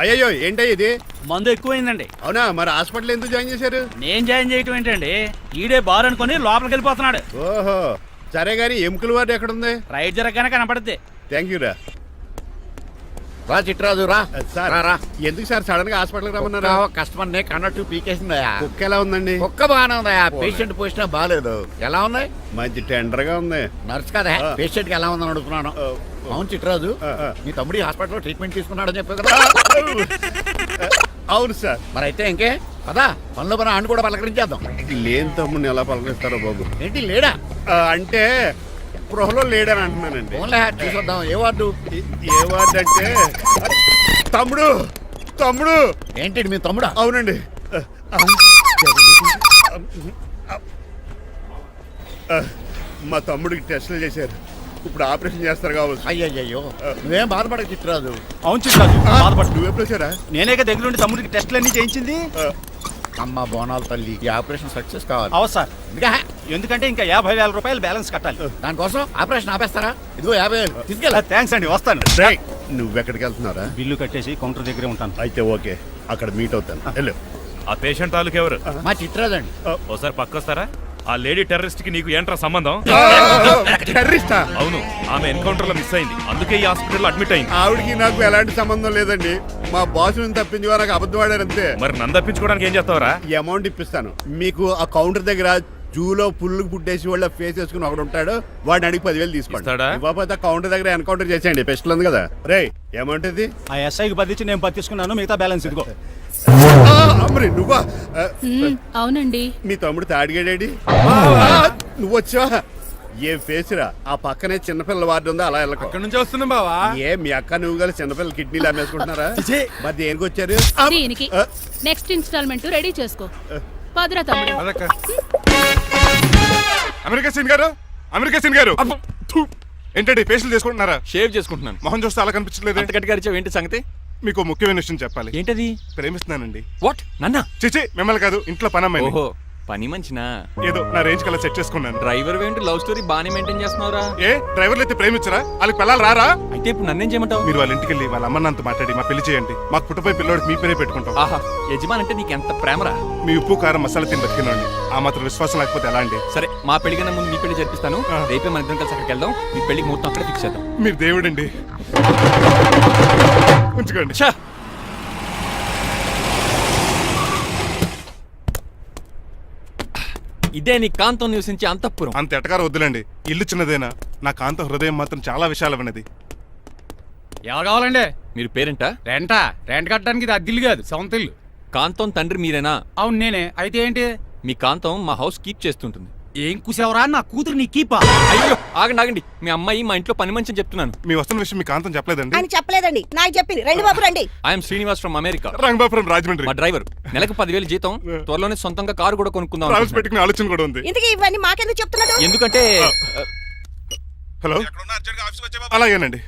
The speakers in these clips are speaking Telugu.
అయ్యో ఏంటయ్య ఇది? మందు ఎక్కువైందండి. అవునా? మరి హాస్పిటల్ ఎందుకు జాయిన్ చేశారు? నేను జాయిన్ చేయటం ఏంటండి, ఈడే బార్ అనుకుని లోపలికి వెళ్ళిపోతున్నాడు. ఓహో సరే గాని ఎముకల వార్డు ఎక్కడుంది? రైట్ జరగగానే కనపడుద్ది. థ్యాంక్ యూ రా. రా చిట్రాజు రా. సార్ ఎందుకు సార్ సడన్ గా హాస్పిటల్ రమ్మన్నారా? కస్టమర్ నే కన్నట్టు పీకేసిందయా. కుక్క ఎలా ఉందండి? కుక్క బాగానే ఉందయా, పేషెంట్ పొజిషన్ బాగాలేదు. ఎలా ఉంది? మంచి టెండర్ గా ఉంది. నర్స్ కదా పేషెంట్ కి ఎలా ఉందని అడుగుతున్నాను. అవును చిట్రాజు, మీ తమ్ముడి హాస్పిటల్లో ట్రీట్మెంట్ తీసుకున్నాడని చెప్పావు కదా. అవును సార్. మరి అయితే ఇంకే కదా పనులు పని ఆయన కూడా పలకరించేద్దాం. లేని తమ్ముడిని ఎలా పలకరిస్తారో బాబు. ఏంటి లేడా? అంటే గృహలో లేడని అంటున్నానండి. ఓన్లీ చూసొద్దాం. ఏ వార్డు? ఏ వార్డు అంటే తమ్ముడు తమ్ముడు. ఏంటి మీ తమ్ముడా? అవునండి. మా తమ్ముడికి టెస్టులు చేశారు, ఇప్పుడు ఆపరేషన్ చేస్తారు కావచ్చు. అయ్యయ్యో నువ్వేం బాధపడక చిట్రాజు. అవును చిట్రాజు బాధపడు. నువ్వు ఎప్పుడు వచ్చారా? నేనేక దగ్గరుండి తమ్ముడికి టెస్టులన్నీ చేయించింది. అమ్మ బోనాల తల్లి, ఈ ఆపరేషన్ సక్సెస్ కావాలి. అవు సార్, ఎందుకంటే ఇంకా 50,000 రూపాయలు బ్యాలెన్స్ కట్టాలి. దానికోసం ఆపరేషన్ ఆపేస్తారా? ఇదిగో 50,000 తీసుకెళ్ళా. థ్యాంక్స్ అండి, వస్తాను. నువ్వెక్కడికి వెళ్తున్నారా? బిల్లు కట్టేసి కౌంటర్ దగ్గరే ఉంటాను. అయితే ఓకే, అక్కడ మీట్ అవుతాను. వెళ్ళు. ఆ పేషెంట్ తాలూకు ఎవరు? మా చిట్రాజు అండి. ఓసారి పక్కొస్తారా? ఆ లేడీ టెర్రరిస్ట్ కి నీకు ఏంట్రా సంబంధం? టెర్రరిస్టా? అవును, ఆమె ఎన్కౌంటర్ లో మిస్ అయింది, అందుకే ఈ హాస్పిటల్ అడ్మిట్ అయింది. ఆవిడికి నాకు ఎలాంటి సంబంధం లేదండి. మా బాస్ ని తప్పించుకో, నాకు అబద్ధం ఆడారు అంతే. మరి నన్ను తప్పించుకోవడానికి ఏం చేస్తావరా? ఈ అమౌంట్ ఇప్పిస్తాను మీకు. ఆ కౌంటర్ దగ్గర జూలో పుల్లు పుట్టేసి వాళ్ళ ఫేస్ వేసుకుని ఒకడు ఉంటాడు, వాడిని అడిగి 10,000 తీసుకోండి. ఇవ్వకపోతే కౌంటర్ దగ్గర ఎన్కౌంటర్ చేసేయండి. పెస్టల్ ఉంది కదా. రే అమౌంట్ ఇది. ఆ ఎస్ఐకి బదిలించి నేను బతిసుకున్నాను, మిగతా బ్యాలెన్స్ ఇదిగో. అమ్మరి నువ్వా? అవునండి. మీ తమ్ముడు తాడిగాడేడి? నువ్వు వచ్చావా? ఏ ఫేస్ రా. ఆ పక్కనే చిన్నపిల్లల వార్డు ఉందా, అలా వెళ్ళక. అక్కడ నుంచి వస్తున్నాం బావా. ఏ మీ అక్క నువ్వు గల చిన్నపిల్లల కిడ్నీలు అమ్మేసుకుంటున్నారా? మరి దేనికి వచ్చారు? దీనికి నెక్స్ట్ ఇన్స్టాల్మెంట్ రెడీ చేసుకో. పదరా తమ్ముడు. అమెరికా సీన్ గారు, అమెరికా సీన్ గారు ఏంటండి ఫేషియల్ చేసుకుంటున్నారా? షేవ్ చేసుకుంటున్నాను. మొహం చూస్తే అలా కనిపించలేదు. అంత గట్టిగా అరిచావు, ఏంటి సంగతి? మీకు ముఖ్యమైన విషయం చెప్పాలి. ఏంటది? ప్రేమిస్తున్నానండి. వాట్? నన్నా? చిచి మిమ్మల్ని కాదు, ఇంట్లో పని అమ్మాయి. ఓహో, పని మంచినా? ఏదో నా రేంజ్ కల్లా సెట్ చేసుకున్నాను. డ్రైవర్ ఏంటి లవ్ స్టోరీ బానే మెయింటైన్ చేస్తున్నావురా? ఏ డ్రైవర్లు అయితే ప్రేమించరా? వాళ్ళకి పిల్లలు రారా? అయితే ఇప్పుడు నన్నేం చేయమంటావు? మీరు వాళ్ళ ఇంటికి వెళ్ళి వాళ్ళ అమ్మ నాన్నతో మాట్లాడి మా పెళ్లి చేయండి. మాకు పుట్టపోయి పిల్లోడికి మీ పేరే పెట్టుకుంటాం. ఆహా, యజమాన్ అంటే నీకు ఎంత ప్రేమరా? మీ ఉప్పు కారం మసాలా తిని బతికినండి. ఆ మాత్రం విశ్వాసం లేకపోతే ఎలా అండి? సరే, మా పెళ్లి కన్నా ముందు మీ పెళ్లి జరిపిస్తాను. రేపే మన ఇద్దరం కలిసి అక్కడికి వెళ్దాం. మీ పెళ్లికి ముహూర్తం అక్కడే ఫిక్స్ చేద్దాం. మీరు దేవుడండి. ఉంచుకోండి. ఇదే నీ కాంతం నివసించే అంతఃపురం. అంత ఎటకారం వద్దులండి. ఇల్లు చిన్నదేనా, నా కాంత హృదయం మాత్రం చాలా విశాలమైనది. ఎవరు కావాలండి? మీరు పేరెంటా? రెంటా? రెంట్ కట్టడానికి ఇది అద్దిల్లు కాదు, సొంత ఇల్లు. కాంతం తండ్రి మీరేనా? అవును నేనే. అయితే ఏంటి? మీ కాంతం మా హౌస్ కీప్ చేస్తుంటుంది. ఏం కూసావరా? నా కూతురు నీ కీపా? అయ్యో ఆగండి ఆగండి, మీ అమ్మాయి మా ఇంట్లో పని మంచి చెప్తున్నాను. మీ వస్తున్న విషయం మీ కాంతం చెప్పలేదండి? అని చెప్పలేదండి, నాకు చెప్పింది. రండి బాబు రండి. I'm Srinivas from America. Rangabapuram Rajahmundry. మా డ్రైవర్. నెలకు 10,000 జీతం. త్వరలోనే సొంతంగా కారు కూడా కొనుక్కుందాం. ట్రావెల్స్ పెట్టుకునే ఆలోచన కూడా ఉంది. ఇంతకీ ఇవన్నీ మాకెందుకు చెప్తున్నాడు? ఎందుకంటే హలో, అలాగేనండి.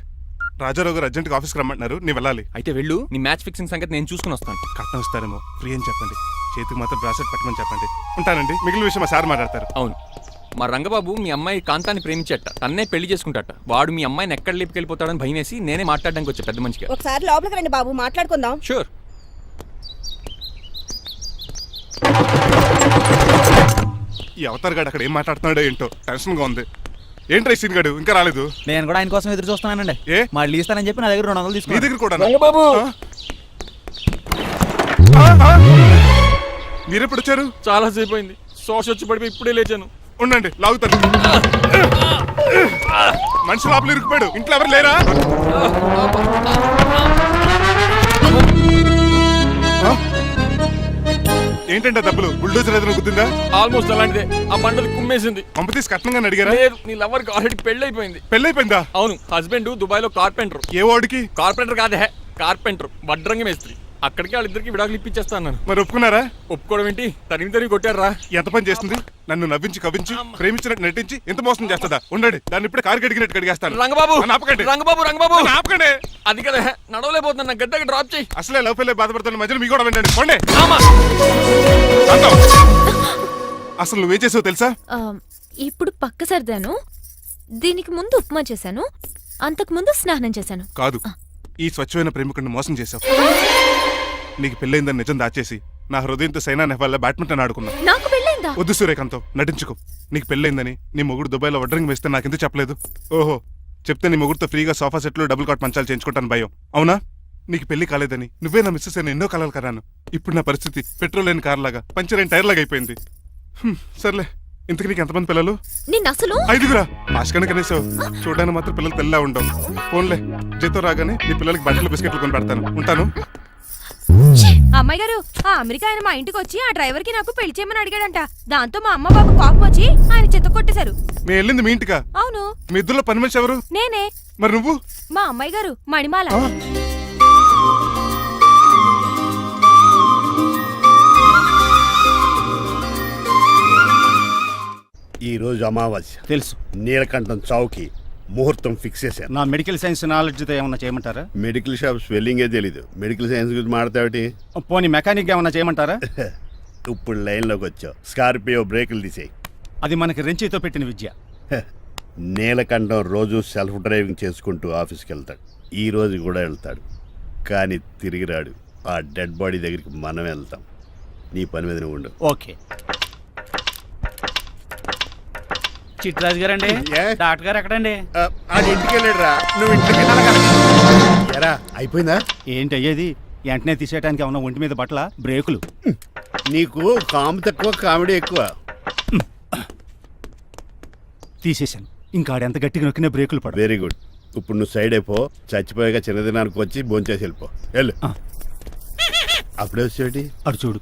రాజారావు గారు అర్జెంట్గా ఆఫీస్కి రమ్మంటున్నారు, నీ వెళ్ళాలి. అయితే వెళ్ళు, నీ మ్యాచ్ ఫిక్సింగ్ సంగతి నేను చూసుకుని వస్తాను. కట్నం ఇస్తారేమో, ఫ్రీ అని చెప్పండి. చేతికి మాత్రం బ్రాసెట్ పెట్టమని చెప్పండి. ఉంటానండి. మిగిలిన విషయం మా సార్ మాట్లాడతారు. అవును, మా రంగబాబు మీ అమ్మాయి కాంతాన్ని ప్రేమించట, తన్నే పెళ్లి చేసుకుంటాట. వాడు మీ అమ్మాయిని ఎక్కడ లేపుకెళ్ళిపోతాడని భయం వేసి నేనే మాట్లాడడానికి వచ్చా పెద్ద మనిషిగా. ఒకసారి లోపలికి రండి బాబు, మాట్లాడుకుందాం. షూర్. ఈ అవతార్ గాడు అక్కడ ఏం మాట్లాడుతున్నాడో ఏంటో టెన్షన్ గా ఉంది. ఏంట్రా సీన్ గాడు ఇంకా రాలేదు? నేను కూడా ఆయన కోసం ఎదురు చూస్తున్నానండి. ఏ మళ్ళీ ఇస్తానని చెప్పి నా దగ్గర 200 నీ తీసుకుని. దగ్గర కూడా రంగబాబు మీరెప్పుడు వచ్చారు? చాలా సేపు అయింది. శోష వచ్చి పడిపోయి ఇప్పుడే లేచాను. ఉండండి, లాగుతాను. మనిషి లోపల ఇరుక్కుపోయాడు. ఇంట్లో ఎవరు లేరా? ఏంటంటే డబ్బులు బుల్డోజర్ ఏదైనా గుద్దిందా? ఆల్మోస్ట్ అలాంటిదే. ఆ బండలు కుమ్మేసింది. పంప తీసి కట్నంగా అడిగారా? లేదు, నీ లవర్ కి ఆల్రెడీ పెళ్లి అయిపోయింది. పెళ్ళైపోయిందా? అవును, హస్బెండ్ దుబాయ్ లో కార్పెంటర్. ఏ వాడికి? కార్పెంటర్ కాదే, కార్పెంటర్. వడ్రంగి మేస్త్రి. అక్కడికి వాళ్ళిద్దరికి విడాకులు ఇప్పించేస్తాను. మరి ఒప్పుకున్నారా? ఒప్పుకోవడం ఏంటి, తరిమి కొట్టారా. ఎంత పని చేస్తుంది? నన్ను నవ్వించి కవ్వించి ప్రేమించినట్టు నటించి ఎంత మోసం చేస్తుందా? ఉండండి, దాన్ని ఇప్పుడే కారు కడిగినట్టు కడిగేస్తాను. రంగబాబు ఆపకండి. రంగబాబు రంగబాబు ఆపకండి. అది కదా, నడవలేకపోతున్నా, నా గద్దకి డ్రాప్ చేయి. అసలే లవ్ ఫెయిల్ బాధపడుతున్న మధ్యలో మీ కూడా వినండి. పోండి. అసలు నువ్వేం చేసావు తెలుసా? ఇప్పుడు పక్క సర్దాను. దీనికి ముందు ఉప్మా చేశాను, అంతకు ముందు స్నానం చేశాను. కాదు, ఈ స్వచ్ఛమైన ప్రేమికుడిని మోసం చేశావు. నీకు పెళ్ళైందని నిజం దాచేసి నా హృదయంతో సైనా నెహ్వాల్ బ్యాడ్మింటన్ ఆడుకున్నా. నాకు పెళ్ళైందా? వద్దు సూర్యకాంతం, నటించుకో. నీకు పెళ్ళైందని నీ మొగుడు దుబాయ్లో వడ్రింగ్ వేస్తే నాకెందుకు చెప్పలేదు? ఓహో, చెప్తే నీ మొగుడుతో ఫ్రీగా సోఫా సెట్లు డబుల్ కాట్ మంచాలు చేయించుకుంటాను భయం. అవునా? నీకు పెళ్లి కాలేదని నువ్వే నా మిస్సెస్ అని ఎన్నో కలలు కరాను. ఇప్పుడు నా పరిస్థితి పెట్రోల్ లేని కార్ లాగా, పంచర్ అయిన టైర్ లాగా అయిపోయింది. సర్లే, ఇంతకు నీకు ఎంతమంది పిల్లలు? నిన్న అసలు 5గురా. ఆశకన కనీసం చూడడానికి మాత్రం పిల్లలు తెల్లా ఉండవు. ఫోన్లే, జీతం రాగానే నీ పిల్లలకి బట్టలు బిస్కెట్లు కొని పెడతాను. ఉంటాను. అమ్మాయి గారు, ఆ అమెరికా ఆయన మా ఇంటికి వచ్చి ఆ డ్రైవర్ కి నాకు పెళ్లి చేయమని అడిగాడంట. దాంతో మా అమ్మ బాబు కోపం వచ్చి ఆయన చెత్త కొట్టేశారు. మేము వెళ్ళింది మీ ఇంటికా? అవును. మీ ఇద్దరులో పని మనిషి ఎవరు? నేనే. మరి నువ్వు? మా అమ్మాయి గారు మణిమాల. ఈ రోజు అమావాస్య తెలుసు. నీలకంఠం చావుకి ముహూర్తం ఫిక్స్ చేశాను. నా మెడికల్ సైన్స్ నాలెడ్జ్తో ఏమన్నా చేయమంటారా? మెడికల్ షాప్ స్వెల్లింగే తెలీదు, మెడికల్ సైన్స్ గురించి మాట్లాడతావిటి? పోనీ మెకానిక్ ఏమన్నా చేయమంటారా? ఇప్పుడు లైన్లోకి వచ్చావు. స్కార్పియో బ్రేకులు తీసేయి. అది మనకి రెంచితో పెట్టిన విద్య. నీలకంఠం రోజు సెల్ఫ్ డ్రైవింగ్ చేసుకుంటూ ఆఫీస్కి వెళ్తాడు. ఈ రోజు కూడా వెళ్తాడు, కానీ తిరిగి రాడు. ఆ డెడ్ బాడీ దగ్గరికి మనం వెళ్తాం. నీ పని మీద నువ్వు ఉండు. ఓకే. చిట్రాజు గారండి, ఏ? డాక్టర్ గారు ఎక్కడండి? అది ఇంటికి వెళ్ళాడు రా, నువ్వు ఇంటికి ఎరా. అయిపోయిందా? ఏంటి అయ్యేది? వెంటనే తీసేయడానికి ఏమన్నా ఒంటి మీద బట్టల బ్రేకులు? నీకు కామెడీ తక్కువ, కామెడీ ఎక్కువ. తీసేశాను. ఇంకా ఆడెంత గట్టిగా నొక్కినా బ్రేకులు పడ. Very good. ఇప్పుడు నువ్వు సైడ్ అయిపో. చచ్చిపోయాక చిన్నదినానికి వచ్చి భోంచేసి వెళ్ళిపో. వెళ్ళు. అప్పుడే వచ్చేటి అటు చూడు.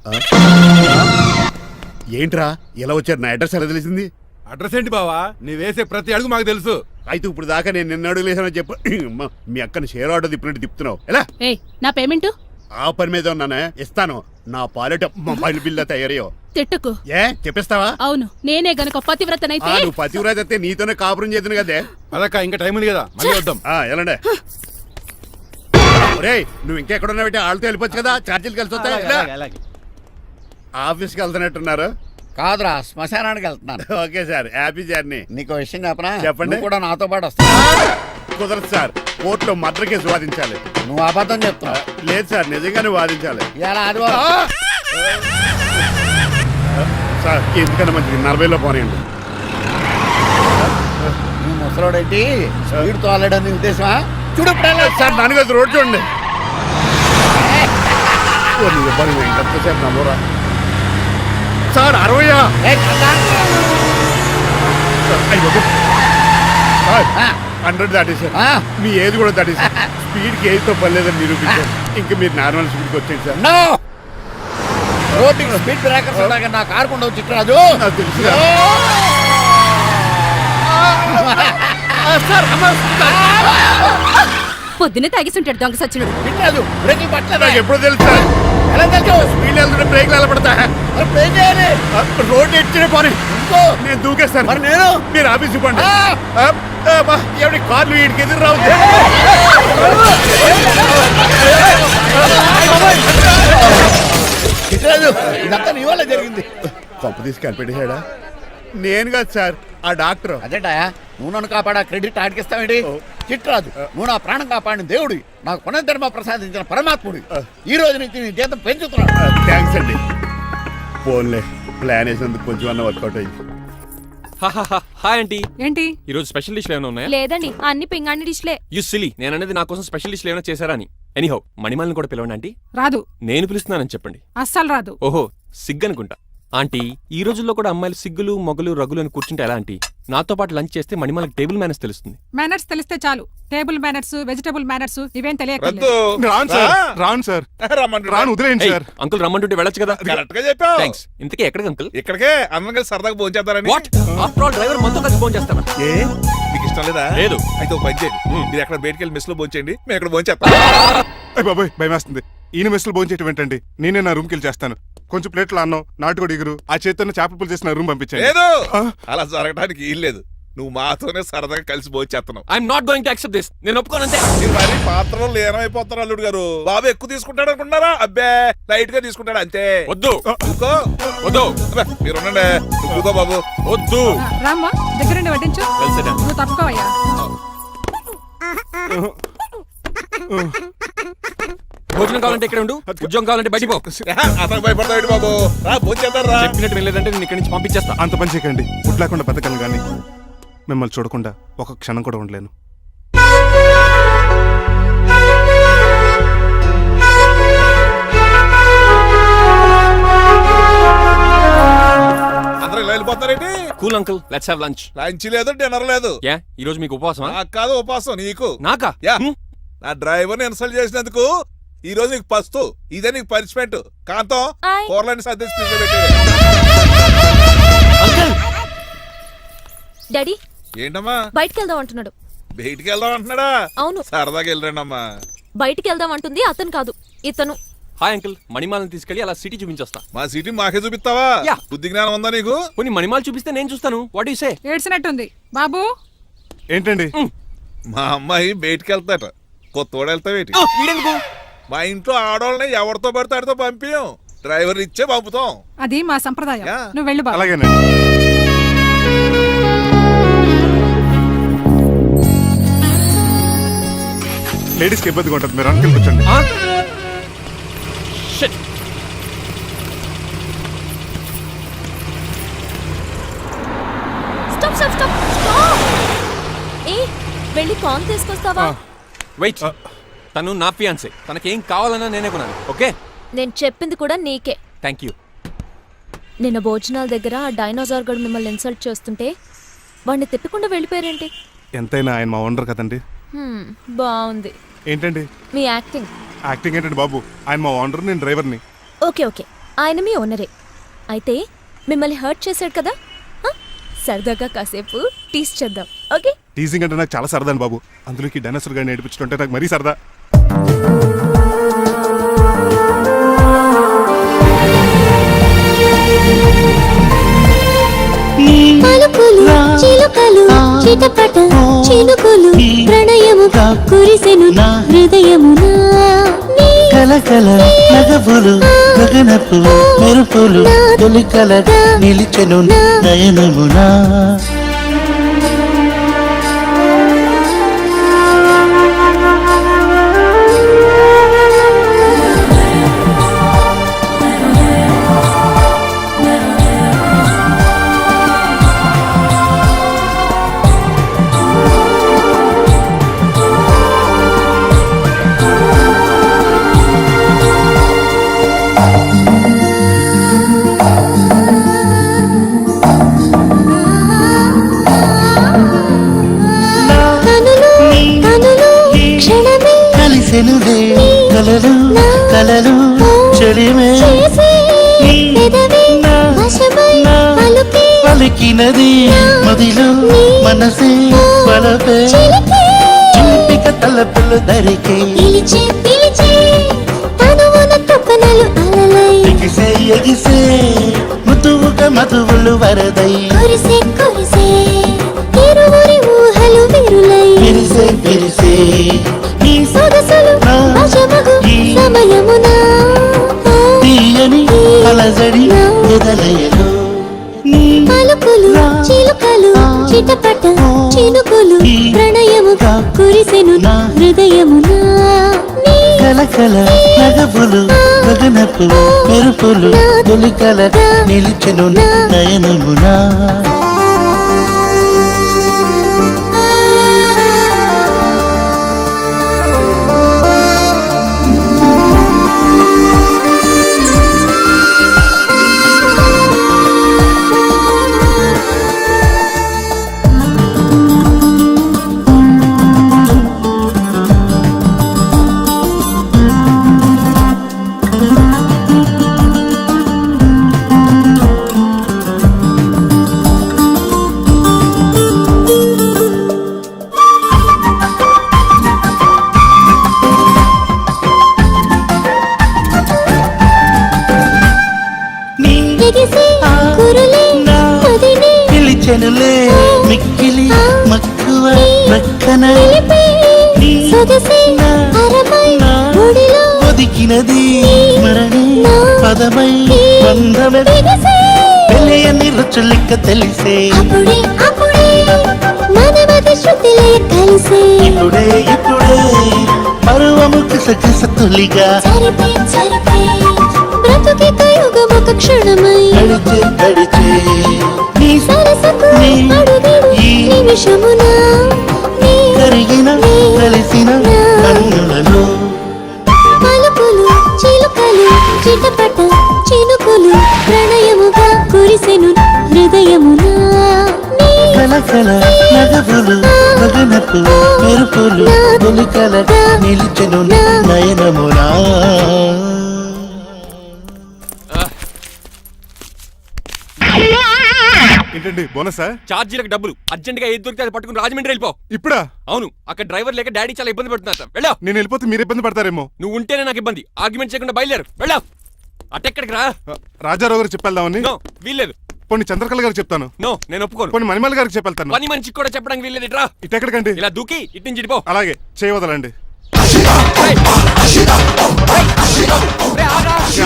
ఏంట్రా ఇలా వచ్చారు? నా అడ్రస్ ఎలా తెలిసింది? అడ్రస్ ఏంటి బావా? నీ వేసే ప్రతి అడుగు మాకు తెలుసు. అయితే ఇప్పుడు దాకా నేను నిన్న అడుగులేసానని చెప్పు. అమ్మా, మీ అక్కని షేర్ ఆర్డర్ తిప్పినట్టు తిప్పుతున్నావు. ఎలా? ఏయ్, నా పేమెంట్ ఆ పని మీద ఉన్నానే, ఇస్తాను. నా పాలెట మొబైల్ బిల్లా తయారయ్యో. తిట్టుకు. ఏ చెప్పిస్తావా? అవును, నేనే గనక పతివ్రతనైతే. నువ్వు పతివ్రత అయితే నీతోనే కాపురం చేతును కదే. అదక్క, ఇంకా టైం ఉంది కదా, మళ్ళీ వద్దాం. ఎలాండే ఒరేయ్, నువ్వు ఇంకెక్కడున్నా పెట్టి వాళ్ళతో వెళ్ళిపోవచ్చు కదా, ఛార్జీలు కలిసి వస్తాయి. అలాగే. ఆఫీస్కి వెళ్తున్నట్టున్నారు. కాదురా, శ్మశానానికి వెళ్తున్నాను. Okay sir, happy journey. నీకు విషయం చెప్పనా? చెప్పండి. నువ్వు కూడా నాతో పాటు వస్తావు. కుదరదు సార్, కోర్టులో మర్డర్ కేసు వాదించాలి. నువ్వు అబద్ధం చెప్తావు. లేదు సార్, నిజంగానే వాదించాలి. ఇలా ఆదివారం సార్, ఎందుకన్నా మంచిది 40లో పోనీయండి. నువ్వు ముసలోడేంటి స్పీడ్ తోలడని ఉద్దేశమా? చూడు సార్, దానికి అది రోడ్ చూడండి. ఎంతసేపు నమ్మరా సార్? 60 100 దాటేశారు. మీ ఏది కూడా దాటేశారు. స్పీడ్కి ఏదితో పని లేదని నిరూపించారు. ఇంకా మీరు నార్మల్ స్పీడ్కి వచ్చేది సార్. రోడ్డుకి స్పీడ్ బ్రేకర్స్ ఉండగా నా కారు ఉండవు చిట్రాజు. నాకు తెలుసు పొద్దునే తాగిస్తుంటాడు దొంగ సచ్చినుడు. చిట్రాజు, బ్రేకులు పట్టలేదు. నాకు ఎప్పుడు తెలుసు సార్. ఎలా తెలుసు? స్పీడ్ వెళ్తుంటే బ్రేక్లు ఎలా పడతా? బ్రేక్ చేయాలి. రోడ్డు ఎచ్చిన పోనీ ఇంకో నేను దూకేస్తాను. మరి నేను? మీరు ఆఫీస్ ఇవ్వండి. ఎవరి కార్లు వీడికి ఎదురు రావు. చిట్రాజు, ఇదంతా నీ వల్ల జరిగింది. కొంప తీసి కనిపెట్టేశాడా? నేను కాదు సార్, ఆ డాక్టర్. అదేటా, నువ్వు నన్ను కాపాడా క్రెడిట్ ఆడికిస్తావేంటి? చిట్రాజు, నువ్వు నా ప్రాణం కాపాడిన దేవుడి, నాకు పునర్ధర్మ ప్రసాదించిన పరమాత్ముడి. ఈ రోజు నుంచి నీ జీతం పెంచుతున్నాను. థ్యాంక్స్ అండి. ఫోన్లే, ప్లాన్ వేసినందుకు కొంచెం అన్న వర్కౌట్ అయింది. Hi aunty. ఏంటి ఈ రోజు స్పెషల్ డిష్లు ఏమైనా ఉన్నాయా? లేదండి, అన్ని పింగాణి డిష్లే. యు సిలీ, నేను అనేది నా కోసం స్పెషల్ డిష్లు ఏమైనా చేశారా అని. ఎనీహౌ, మణిమాలని కూడా పిలవండి ఆంటీ. రాదు. నేను పిలుస్తున్నానని చెప్పండి. అస్సలు రాదు. ఓహో, సిగ్గనుకుంటా. ఆంటీ, ఈ రోజుల్లో కూడా అమ్మాయిలు సిగ్గులు మొగలు రగులు అని కూర్చుంటే ఎలా ఆంటీ? నాతో పాటు లంచ్ చేస్తే మణిమాలకి టేబుల్ మేనర్స్ తెలుస్తుంది. మేనర్స్ తెలిస్తే చాలు. టేబుల్ మేనర్స్, వెజిటబుల్ మేనర్స్ ఇవేం తెలియక. రాను సార్, రాను, వదిలేయండి సార్. అంకుల్ రమ్మంటుంటే వెళ్ళొచ్చు కదా. కరెక్ట్ గా చెప్పావు. థ్యాంక్స్. ఇంతకీ ఎక్కడికి అంకుల్? ఇక్కడికే అందరం కలిసి సరదాగా భోజనం చేద్దారని. వాట్? ఆఫ్టర్ ఆల్ డ్రైవర్ మనతో కలిసి ఫోన్ చేస్తాను. ఏ నీకు ఇష్టం లేదా? లేదు. అయితే ఒక పని చేయండి, మీరు ఎక్కడ బయటికి వెళ్ళి మెస్ లో భోజనం చేయండి, మేము ఎక్కడ భోజనం చేస్తాం. అయ్య బాబాయ్, భయం వేస్తుంది. ఈయన మెస్సులు భోజనం చేయటం ఏంటండి? నేనే నా రూమ్కి వెళ్ళి చేస్తాను. కొంచెం ప్లేట్లు అన్నం, నాటుకోడి ఇగురు, ఆ చేతితో చేపల పులుసు చేసి నా రూమ్ పంపించాను. లేదు, అలా జరగడానికి ఏం లేదు. నువ్వు మాతోనే సరదాగా కలిసి భోజనం చేస్తున్నావు. I'm not going to accept this. నేను ఒప్పుకోనంతే. మీరు మరి పాత్రలో లీనమైపోతారు అల్లుడు గారు. బాబు ఎక్కువ తీసుకుంటాడు అనుకుంటున్నారా? అబ్బే, లైట్ గా తీసుకుంటాడు అంతే. వద్దు ఊకో. వద్దు. అబ్బే, మీరు ఉండండి. ఊకో బాబు. వద్దు. రామ్మా, దగ్గరుండి వడ్డించు. Well said. నువ్వు తప్పుకోవయ్యా. భోజనం కావాలంటే ఇక్కడ ఉండు, ఉద్యోగం కావాలంటే బయటికి పో. అతను భయపడతాడు బాబు. రా భోంచేద్దాం రా. చెప్పినట్టు వెళ్ళలేదంటే నేను ఇక్కడి నుంచి పంపించేస్తా. అంత పని చేయకండి. ఫుడ్ లేకుండా బతకను కానీ మిమ్మల్ని చూడకుండా ఒక క్షణం కూడా ఉండలేను. అందరూ ఇలా వెళ్ళిపోతారేంటి? Cool uncle, let's have lunch. Lunch లేదు, డిన్నర్ లేదు. యా ఈ రోజు మీకు ఉపవాసమా? నాకు కాదు ఉపవాసం, నీకు. నాకా? యా నా డ్రైవర్ని ఇన్సల్ట్ చేసినందుకు ఈ రోజు నీకు పస్తు. ఇదే నీకు పనిష్మెంట్. కాంతం ఆయ్. కూరలని సర్ది స్పీడ్ పెట్టాడు. డాడీ ఏంటమ్మా బయటికి వెళ్దాం అంటున్నాడు. బయటికి వెళ్దాం అంటున్నాడా? అవును. సరదాగా వెళ్ళరండమ్మా. బయటికి వెళ్దాం అంటుంది అతను కాదు, ఇతను. హాయ్ అంకుల్, మణిమాలను తీసుకెళ్లి అలా సిటీ చూపించొస్తా. మా సిటీ మాకే చూపిస్తావా? యా. బుద్ధి జ్ఞానం ఉందా నీకు? కొన్ని మణిమాలు చూపిస్తే నేను చూస్తాను. What you say? ఏడ్చినట్టుంది బాబు. ఏంటండి? మా అమ్మాయి బయటికి వెళ్తాట. కొత్తోడు వెళ్తావేటి? వీడెందుకు? మా ఇంట్లో ఆడవాళ్ళని ఎవరితో పడితే ఆడితో పంపించాం. డ్రైవర్ ఇచ్చే పంపుతాం. అది మా సంప్రదాయం. యా. నువ్వు వెళ్ళు బాబు. అలాగేనండి. లేడీస్కి ఇబ్బందిగా ఉంటుంది, మీరు అనుకుని కూర్చోండి. ఆ? Shit. Stop stop stop stop. ఏ వెళ్ళి కాన్ తీసుకొస్తావా? వెయిట్, తను నా ఫియాన్సే. తనకేం కావాలన్నా నేనే కొనాలి. ఓకే, నేను చెప్పింది కూడా నీకే. Thank you. నిన్న భోజనాల దగ్గర ఆ డైనోసార్ గడు మిమ్మల్ని ఇన్సల్ట్ చేస్తుంటే వాడిని తిప్పకుండా వెళ్ళిపోయారేంటి? ఎంతైనా ఆయన మా ఓనర్ కదండి. బాగుంది ఏంటండి మీ యాక్టింగ్. యాక్టింగ్ ఏంటండి బాబు? ఆయన మా ఓనర్, నేను డ్రైవర్ని. ఓకే ఓకే, ఆయన మీ ఓనరే అయితే మిమ్మల్ని హర్ట్ చేశాడు కదా, సరదాగా కాసేపు టీస్ చేద్దాం. ఓకే? టీజింగ్ అంటే నాకు చాలా సరదా బాబు. అందులోకి డైనోసార్ గారిని నేర్పించుకుంటే నాకు మరీ సరదా. పలుకులు చిలుకలు చిటపట చినుకులు ప్రణయముగా కురిసెను హృదయమున కలకల నగబులు గగనపు మెరుపులు తొలికలగా నిలిచెను నయనమునా. కలిసెనువే కలలు కలలు చెలిమే పలికినది మదిలో మనసే వలపే చిలిపిక తలపులు దరికే ఎగిసే ఎగిసే ముతువుక మధువులు వరదై విరిసే విరిసే తీయని అలజడి ఎదలయలు పలుకులు చిలుకలు చిటపట చినుకులు ప్రణయముగా కురిసెను హృదయమున కలకల నగబులు గగనపు మెరుపులు తొలికలగా నిలిచెను నయనమునా. పిలిచెనులే మిక్కిలి మక్కువ రక్కన ఒదికినది మరణి పదమై బంధమే తెలియని రుచులెక్క తెలిసే ఇప్పుడే ఇప్పుడే పరువం గిసగిస తొలిగా బ్రతుకిక యుగమొక క్షణమై గడిచే గడిచే నీ సరసకు అడుగిడు ఈ నిమిషమున నీ కరిగిన కలిసిన కన్నులలో పలుకులు చిలుకలు చిటపట చినుకులు ప్రణయముగా కురిసెను హృదయమున నీ కలకల నగవులు గగనపు మెరుపులు వెలుకలగా నిలిచెను నయనమునా ఏంటండి బోనసా? ఛార్జీలకు డబ్బులు అర్జెంట్ గా ఏది దొరికితే అది పట్టుకుని రాజమండ్రి వెళ్ళిపో. ఇప్పుడా? అవును, అక్కడ డ్రైవర్ లేక డాడీ చాలా ఇబ్బంది పడుతున్నారు. వెళ్ళావు. నేను వెళ్ళిపోతే మీరు ఇబ్బంది పడతారేమో. నువ్వు ఉంటేనే నాకు ఇబ్బంది. ఆర్గ్యుమెంట్ చేయకుండా బయలుదేరు. వెళ్ళావు. అటెక్కడికి రా. రాజారావు గారు చెప్పేద్దామని. నో, వీల్లేదు. పోనీ చంద్రకళ గారు చెప్తాను. నో, నేను ఒప్పుకోను. పోనీ మణిమాల గారికి చెప్పేళ్తాను. పని మనిషికి కూడా చెప్పడానికి వీల్లేదు. ఇట్రా. ఇటెక్కడికండి? ఇలా దూకి ఇటు నుంచి ఇటు పో. అలాగే చేయవదలండి.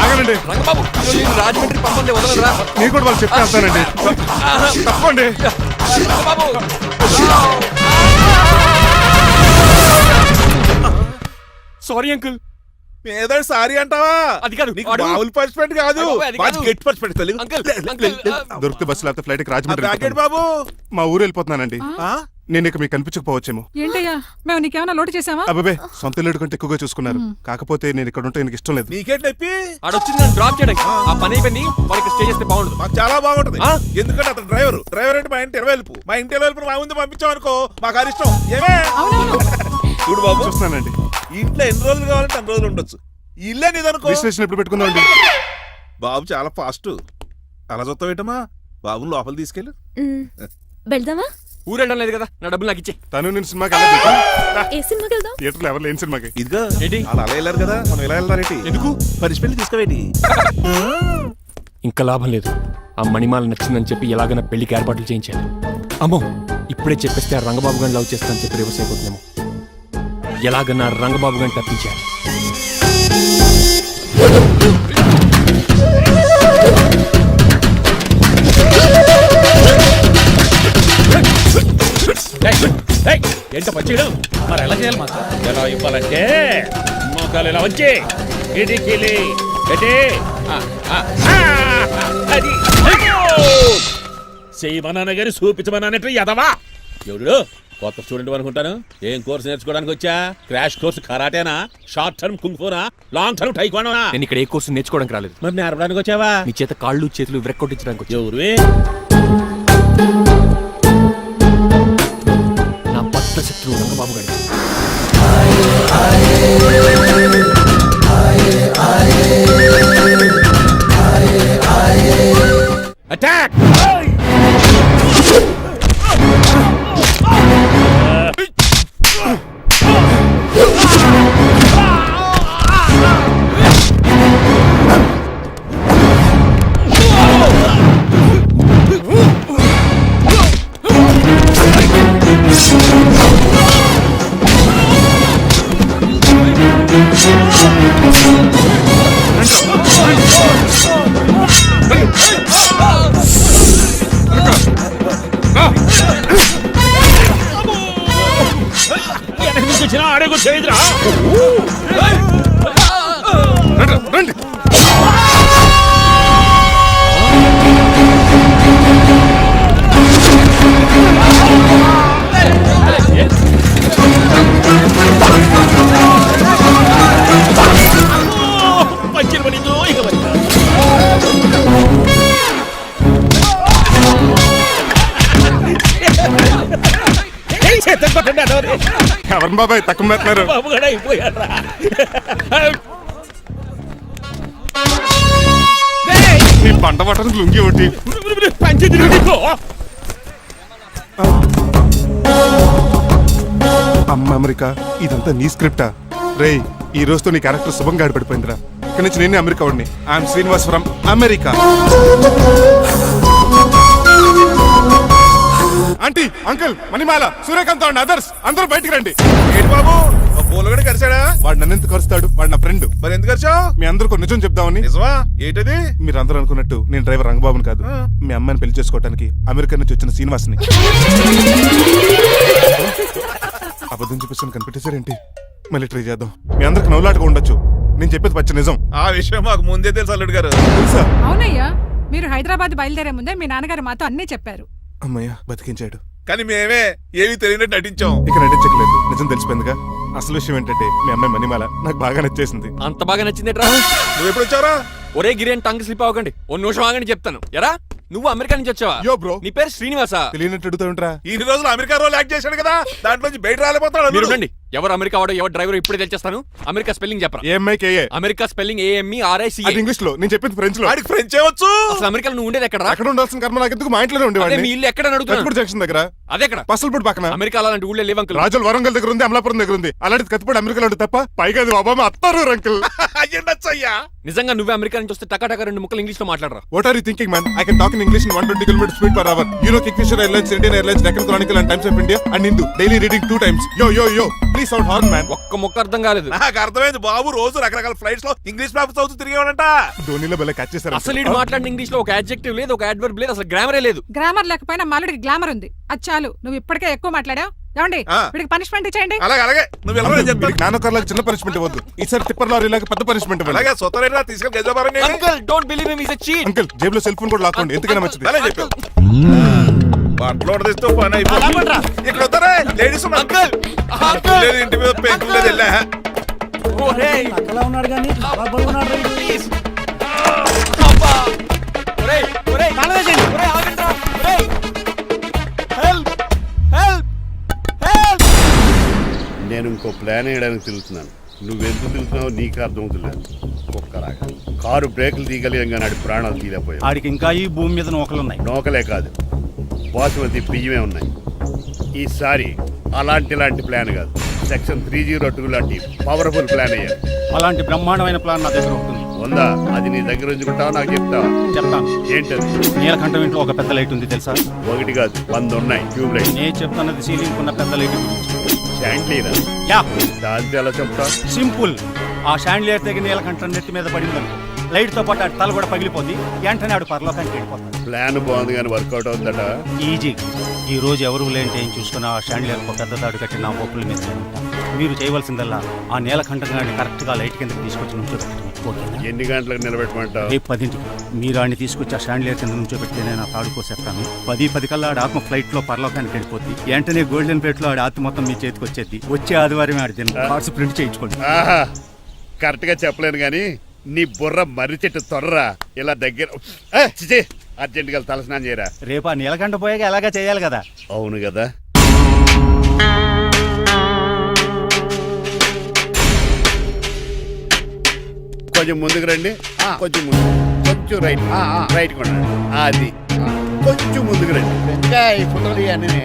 ఆగనండి. రంగబాబు, ఈరోజు నేను రాజమండ్రి పంపండి, వదలరా. మీరు కూడా వాళ్ళు చెప్తే వెళ్తానండి. తప్పండి. రంగబాబు. Sorry uncle. ఏదో సారీ అంటావా? అది కాదు, నీకు వాడు- మామూలు పనిష్మెంట్ కాదు, అది మంచి కాదు. గట్టి పనిష్మెంట్ తల్లి. అంకుల్, అంకుల్, దొరికితే బస్సు లేకపోతే ఫ్లైట్ రాజమండ్రి బ్యాకెట్ వెళ్ళిపోతాను. బాబు. మా ఊరు వెళ్ళిపోతున్నానండి. ఆ? నేను ఇక మీకు కనిపించకపోవచ్చేమో. ఏంటయ్యా మేము నీకేమైనా లోటు చేసావా? అబ్బాబే సొంత ఇల్లు కంటే ఎక్కువగా చూసుకున్నారు. కాకపోతే నేను ఇక్కడ ఉంటే నాకు ఇష్టం లేదు. నీకేంటి నొప్పి? ఆడొచ్చింది నన్ను డ్రాప్ చేయడానికి. ఆ పని అయిపోయింది. వాడికి స్టే చేస్తే బాగుండదు. మాకు చాలా బాగుంటది. ఆ? ఎందుకంటే అతను డ్రైవర్ అంటే మా ఇంటి ఇరవైపు. మా ఇంటి ఇరవైపు మా ముందు పంపించాం అనుకో, మాకు అది ఇష్టం. ఏమే చూడు బాబు, చూస్తున్నానండి. ఇంట్లో ఎన్ని రోజులు కావాలంటే అన్ని రోజులు ఉండొచ్చు. ఈ ఇల్లే నీదనుకో. రిజిస్ట్రేషన్ ఎప్పుడు పెట్టుకుందామండి? బాబు చాలా ఫాస్ట్. అలా చూస్తావు ఏంటమ్మా? బాబుని లోపల తీసుకెళ్ళు. వెళ్దామా? ఊరు వెళ్ళడం లేదు కదా, నా డబ్బులు నాకు ఇచ్చే. తను నేను సినిమాకి వెళ్ళదు. ఏ సినిమాకి వెళ్దాం? థియేటర్లో ఎవరు లేని సినిమాకి. ఇదిగో ఏంటి? వాళ్ళు అలా వెళ్ళారు కదా, మనం ఇలా వెళ్తారేంటి? ఎందుకు? పనిష్మెంట్ తీసుకోవేటి? ఇంకా లాభం లేదు. ఆ మణిమాల నచ్చిందని చెప్పి ఎలాగైనా పెళ్లికి ఏర్పాట్లు చేయించాలి. అమ్మో, ఇప్పుడే చెప్పేస్తే ఆ రంగబాబు గారిని లవ్ చేస్తానని చెప్పి రివర్స్ అయిపోతున్నాము. ఎలాగన్నా రంగబాబు గారిని తప్పించాలి. ఏంటో పచ్చేయడం మరి ఎలా చేయాలి మాకు? ఎలా ఇవ్వాలంటే మోకాలు ఇలా వచ్చి ఇడికిలి అది చేయమన్నాను గారి చూపించమన్నట్టు ఎదవా ఎవడు కొత్త స్టూడెంట్ అనుకుంటాను. ఏం కోర్సు నేర్చుకోవడానికి వచ్చా? క్రాష్ కోర్సు కరాటేనా, షార్ట్ టర్మ్ కుంగ్ఫూనా, లాంగ్ టర్మ్ టైక్వాండోనా? నేను ఇక్కడ ఏ కోర్సు నేర్చుకోవడానికి రాలేదు. మరి నేర్పడానికి వచ్చావా? మీ చేత కాళ్ళు చేతులు విరక్కొట్టించడానికి వచ్చా. ఎవరు? నా పట్ల శత్రువు రంగబాబు గారు. అటాక్! అడుగు చేయదురా. రండి. మంచి పడిందో ఇక ఎవరు బాబాయ్ తక్కువ పెడుతున్నారు? బాబు కూడా అయిపోయారా? నీ పంట పట్టడానికి లుంగి ఒకటి. పంచి తిరిగి అమ్మ అమెరికా, ఇదంతా నీ స్క్రిప్టా? రేయ్, ఈ రోజుతో నీ క్యారెక్టర్ శుభంగా ఆడిపడిపోయిందిరా. ఇక్కడి నుంచి నేనే అమెరికా వాడిని. I'm Srinivas from America. Aunty, uncle, Manimala, Suryakant and others అందరూ బయటికి రండి. ఏంటి బాబు, పూలగడ కలిసాడా? వాడు నన్ను ఎంత కరుస్తాడు? వాడు నా ఫ్రెండ్. మరి ఎందుకు కలిసావు? మీ అందరికీ నిజం చెప్దామని. నిజమా? ఏంటది? మీరు అందరూ అనుకున్నట్టు నేను డ్రైవర్ రంగబాబుని కాదు. మీ అమ్మాయిని పెళ్లి చేసుకోవడానికి అమెరికా నుంచి వచ్చిన శ్రీనివాస్ని. అబద్ధం చూపిస్తాను, కనిపెట్టేశారేంటి? మళ్ళీ ట్రై చేద్దాం. మీ అందరికి నవ్వులాటగా ఉండొచ్చు, నేను చెప్పేది పచ్చి నిజం. ఆ విషయం మాకు ముందే తెలుసు అల్లుడు గారు. తెలుసా? అవునయ్యా, మీరు హైదరాబాద్ బయలుదేరే ముందే మీ నాన్నగారు మాతో అన్నీ చెప్పారు. అమ్మయ్య బతికించాడు. కానీ మేమే ఏమీ తెలియనట్టు నటించాం. ఇక నటించట్లేదు, నిజం తెలిసిపోయిందిగా. అసలు విషయం ఏంటంటే మీ అమ్మాయి మణిమాల నాకు బాగా నచ్చేసింది. అంత బాగా నచ్చిందేట్రా? నువ్వు ఎప్పుడు వచ్చావరా? ఒరే గిరియన్ టంగ్ స్లిప్ అవ్వకండి, ఓ నిమిషం ఆగండి చెప్తాను. ఎరా నువ్వు అమెరికా నుంచి వచ్చావా? యో బ్రో, నీ పేరు శ్రీనివాసా? తెలియనట్టు అడుగుతా ఉంటా. ఇన్ని రోజులు అమెరికా రోల్ యాక్ట్ చేశాడు కదా, దాంట్లోంచి బయట రాలేపోతాడు మీరు అల్లుడు. ఉండండి. ఎవరు అమెరికా వాడో ఎవరు డ్రైవర్ ఇప్పుడే తెలిచేస్తాను. అమెరికా స్పెల్లింగ్ చెప్పరా? ఏఎంఐకేఏ. America spelling AMERICA. అది ఇంగ్లీష్ లో, నేను చెప్పింది ఫ్రెంచ్ లో. వాడికి ఫ్రెంచ్ ఏవచ్చు. అసలు అమెరికాలో నువ్వు ఉండేది ఎక్కడ? అక్కడ ఉండాల్సిన కర్మ నాకెందుకు, మా ఇంట్లోనే అదే ఉండేవాడిని. మీ ఇల్లు ఎక్కడ అడుగుతున్నా? కత్తిపూడి జంక్షన్ దగ్గర. అదెక్కడ? పసలపూడి పక్కన. అమెరికా అలాంటి ఊళ్ళో లేవు అంకుల్. రాజుల వరంగల్ దగ్గర ఉంది, అమలాపురం దగ్గర ఉంది. అలాంటి కత్తిపూడి అమెరికాలో ఉంటుంది తప్ప, పైగా అది ఒబామా అత్తారు అంకుల్. అయ్యుండొచ్చు అయ్యా. నిజంగా నువ్వే అమెరికా నుంచి వస్తే టకా టకా 2 ముక్కలు ఇంగ్లీష్ లో మాట్లాడరా? What are you thinking, man? I can talk in English in 120 kilometers speed per hour. You know Kingfisher Airlines, Indian Airlines, Deccan Chronicle and Times of India and Hindu. Daily reading 2 times. Yo. Please sound horn, man. ఒక్క ముక్క అర్థం కాలేదు. నాకు అర్థమైంది బాబు, రోజు రకరకాల ఫ్లైట్స్ లో ఇంగ్లీష్ పేపర్స్ చదువుతూ తిరిగేవాడంట. ధోనిలో భలే క్యాచ్ చేశారు. అసలు ఇటు మాట్లాడిన ఇంగ్లీష్ లో ఒక అడ్జెక్టివ్ లేదు, ఒక అడ్వర్బ్ లేదు, అసలు గ్రామరే లేదు. గ్రామర్ లేకపోయినా మాలుడికి గ్లామర్ ఉంది. అది చాలు, నువ్వు ఇప్పటికే ఎక్కువ మాట్లాడావు. ఏమండి, ఆ. వీడికి పనిష్మెంట్ ఇచ్చేయండి. అలాగే నువ్వు ఎలా చెప్తాను. నాన్నకర్లకు చిన్న పనిష్మెంట్ ఇవ్వద్దు, ఈసారి టిప్పర్ లారీలాగా పెద్ద పనిష్మెంట్ ఇవ్వాలి. అలాగే సొంత తీసుకెళ్ళి గెలిచారు. Uncle don't believe him, is a cheat. Uncle జేబులో సెల్ ఫోన్ కూడా లాక్కోండి, ఎందుకైనా మంచిది. అలా చెప్పావు. బట్టలు తెస్తూ పని అయిపోతుంది. ఇక్కడ వస్తారా లేడీస్ అంకుల్ లేదు, ఇంటి మీద పెంకులు లేదు. వెళ్ళా ఓరేయ్ అలా ఉన్నాడు కానీ ప్లీజ్ అబ్బా ఒరేయ్ కాలవేసండి. ఒరేయ్ ఆగండ్రా ఒరేయ్ హెల్ప్ హెల్ప్ హెల్ప్. నేను ఇంకో ప్లాన్ వేయడానికి తిరుగుతున్నాను. నువ్వెందుకు తిరుగుతున్నావో నీకు అర్థమవుతులేదు. కుక్కలాగా కారు బ్రేకులు తీయగలిగాం కానీ ఆడి ప్రాణాలు తీయలేకపోయావు. ఆడికి ఇంకా ఈ భూమి మీద నూకలున్నాయి. నోకలే కాదు, బాసుమతి బియ్యమే ఉన్నాయి. ఈసారి ఇలాంటి ప్లాన్ కాదు, సెక్షన్ 302 లాంటి పవర్ఫుల్ ప్లాన్ అయ్యారు. అలాంటి బ్రహ్మాండమైన ప్లాన్ నా దగ్గర ఉంటుంది. ఉందా? అది నీ దగ్గర ఉంచుకుంటావా, నాకు చెప్తావా? చెప్తాను. ఏంటది? నీలకంఠం ఇంట్లో ఒక పెద్ద లైట్ ఉంది తెలుసా? ఒకటి కాదు 100 ఉన్నాయి ట్యూబ్ లైట్. నేను చెప్తున్నది సీలింగ్ ఉన్న పెద్ద లైట్ గురించి. శాండ్లీరా? యా, దాంతో ఎలా చెప్తా? సింపుల్. ఆ షాండ్లియర్ తెగి నీలకంఠం నెత్తి మీద పడిందనుకో, లైట్ తో పాటు ఆడి తల కూడా పగిలిపోద్ది. వెంటనే ఆడు పరలోకానికి వెళ్ళిపోతాడు. ప్లాన్ బాగుంది కానీ వర్కౌట్ అవుతుందట. ఈజీ. ఈ రోజు ఎవరు లేంటే ఏం చూసుకున్న ఆ షాండ్లియర్ ఒక పెద్ద తాడు కట్టి నా బొప్పుల మీద ఉంటా. మీరు చేయవలసిందల్లా ఆ నీలకంఠం గారిని కరెక్ట్ గా లైట్ కిందకి తీసుకొచ్చి నుంచోబెట్టండి. ఓకేనా? ఎన్ని గంటలకు నిలబెట్టమంటావు? రేపు 10ంటికి మీరు ఆడిని తీసుకొచ్చి ఆ షాండ్లియర్ కింద నుంచోబెడితే నేను ఆ తాడు కోసేస్తాను. 10 కల్లా ఆడి ఆత్మ ఫ్లైట్ లో పరలోకానికి వెళ్ళిపోద్ది. వెంటనే గోల్డెన్ ప్లేట్ లో ఆడి ఆత్మ మొత్తం మీ చేతికి వచ్చేది. వచ్చే ఆదివారం ఆడి దిన కార్డ్స్ ప్రింట్ చేయించుకోండి. ఆహా, కరెక్ట్ గా చెప్పలేను కానీ నీ బుర్ర మర్రి చెట్టు తొర్రా. ఇలా దగ్గర అర్జెంటుగా తలస్నానం చేయరా. రేపు ఆ నీలకంఠ పోయాక ఎలాగా చేయాలి కదా. అవును కదా. కొంచెం ముందుకు రండి. కొంచెం ముందు, కొంచెం రైట్, రైట్ కొనండి. అది కొంచెం ముందుకు రండి. ఇంకా ఈ ఫోటోలు ఇవన్నీ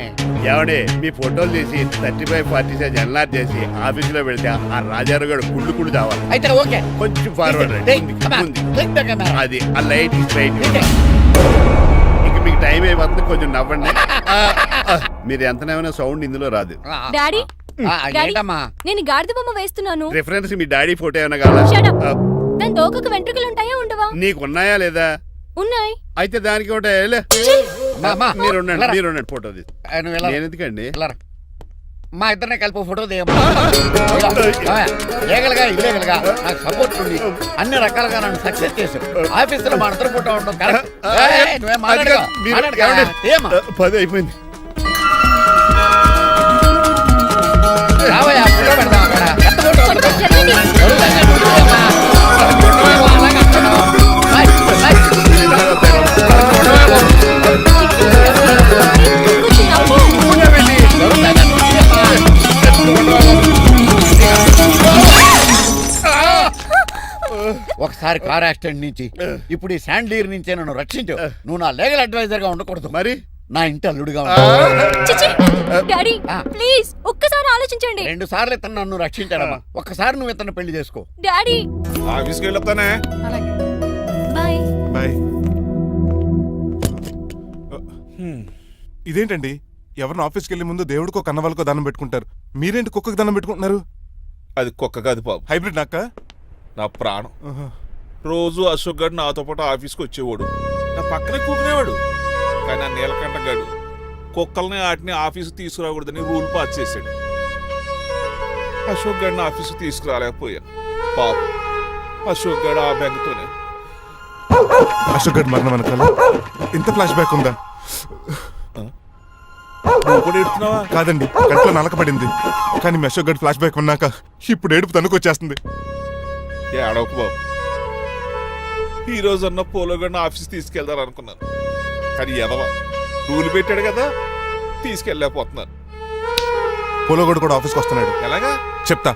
ఏమండి, మీ ఫోటోలు తీసి 35-40 సైజ్ ఎన్లార్ చేసి ఆఫీసులో పెడితే ఆ రాజారావు గారు కుళ్ళు చావాలి. అయితే ఓకే. కొంచెం ఫార్వర్డ్ రండి. అది ఆ లైట్ స్ట్రైట్. ఇక మీకు టైం అయిపోతుంది, కొంచెం నవ్వండి. మీరు ఎంతనేమైనా సౌండ్ ఇందులో రాదు. డాడీ ఏంటమ్మా? నేను గాడిద బొమ్మ వేస్తున్నాను. రిఫరెన్స్ మీ డాడీ ఫోటో ఏమైనా కావాలా? దాని తోకకు వెంట్రుకలు ఉంటాయా ఉండవా? నీకు ఉన్నాయా లేదా? ఉన్నాయి. అయితే దానికి ఒకటే మీరు ఉండండి ఫోటో తీసి. నేను ఎందుకండి? మా ఇద్దరినే కలిపి ఫోటో దిగమ్మా. ఏగలుగా ఇల్లేగలుగా నాకు సపోర్ట్ ఉంది. అన్ని రకాలుగా నన్ను సక్సెస్ చేశారు. ఆఫీసులో మా ఇద్దరు ఫోటో ఉండడం కరెక్ట్. నువ్వేం మాట్లాడగా 10 అయిపోయింది. రావయ్యా, ఫోటో పెడదాం అక్కడ. ఎంత ఫోటో కొంచెం జరగండి. కొంచెం నవ్వు. ఒకసారి కార్ యాక్సిడెంట్ నుంచి ఇప్పుడు ఈ శాండ్లీర్ నుంచే నన్ను రక్షించావు. నువ్వు నా లీగల్ అడ్వైజర్ గా ఉండకూడదు, మరి నా ఇంటి అల్లుడుగా ఉంటావు. చిచి, డాడీ ప్లీజ్ ఒక్కసారి ఆలోచించండి. 2 సార్లు ఇతను నన్ను రక్షించాడమ్మా. ఒక్కసారి నువ్వు ఇతను పెళ్లి చేసుకో. డాడీ ఆఫీస్కి వెళ్ళొస్తానే. అలాగే. బాయ్. బాయ్. ఇదేంటండి, ఎవరిని ఆఫీస్కి వెళ్ళే ముందు దేవుడికో కన్నవాళ్ళకో దండం పెట్టుకుంటారు, మీరేంటి కుక్కకి దండం పెట్టుకుంటున్నారు? అది కుక్క కాదు బాబు, హైబ్రిడ్ నాక్క. నా ప్రాణం. రోజు అశోక్ గడు నాతో పాటు ఆఫీస్కి వచ్చేవాడు, నా పక్కనే కూకునేవాడు. కానీ ఆ నీలకంఠ గడు కుక్కల్ని వాటిని ఆఫీసు తీసుకురాకూడదని రూల్ పాస్ చేశాడు. అశోక్ గడిని ఆఫీస్కి తీసుకురాలేకపోయా. పాప అశోక్ గడు ఆ బెంగతోనే. అశోక్ గడ్ మరణం వెనకాల ఇంత ఫ్లాష్ బ్యాక్ ఉందా? నువ్వు కూడా ఎడుతున్నావా? కాదండి, కంట్లో నలకబడింది. కానీ మీ అశోక్ గడ్ ఫ్లాష్ బ్యాక్ ఉన్నాక ఇప్పుడు ఏడుపు తనుకొచ్చేస్తుంది. ఏడవకు బాబు. ఈ రోజన్న పోలో గడిని ఆఫీస్ తీసుకెళ్దాం అనుకున్నాను, కానీ ఎదవా రూల్ పెట్టాడు కదా, తీసుకెళ్ళలేకపోతున్నాను. పోలోగోడు కూడా ఆఫీస్కి వస్తున్నాడు. ఎలాగా చెప్తా.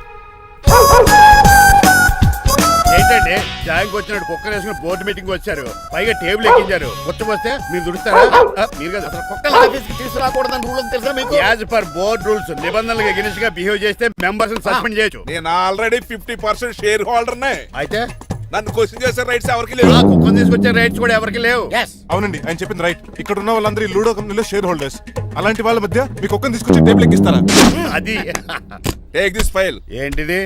ఏంటండి జాయింగ్ వచ్చినట్టు కుక్కర్ వేసుకుని బోర్డు మీటింగ్ వచ్చారు, పైగా టేబుల్ ఎక్కించారు. వస్తే మీరు దుడుస్తారా? మీరు కదా అసలు కుక్కలు ఆఫీస్కి తీసుకురాకూడదని రూల్ తెలుసా మీకు? యాజ్ పర్ బోర్డ్ రూల్స్ నిబంధనలకు ఎగనిస్ట్ గా బిహేవ్ చేస్తే మెంబర్స్ సస్పెండ్ చేయొచ్చు. నేను ఆల్రెడీ 50% షేర్ హోల్డర్నే. అయితే నన్ను క్వశ్చన్ చేసే రైట్స్ ఎవరికి లేవు. కుక్కను తీసుకొచ్చే రైట్స్ కూడా ఎవరికి లేవు. అవునండి, ఆయన చెప్పింది రైట్. ఇక్కడ ఉన్న వాళ్ళందరూ ఈ లూడో కంపెనీలో షేర్ హోల్డర్స్. అలాంటి వాళ్ళ మధ్య మీకు ఒక్కని తీసుకొచ్చి టేబుల్ ఎక్కిస్తారా? అది టేక్ దిస్ ఫైల్. ఏంటిది?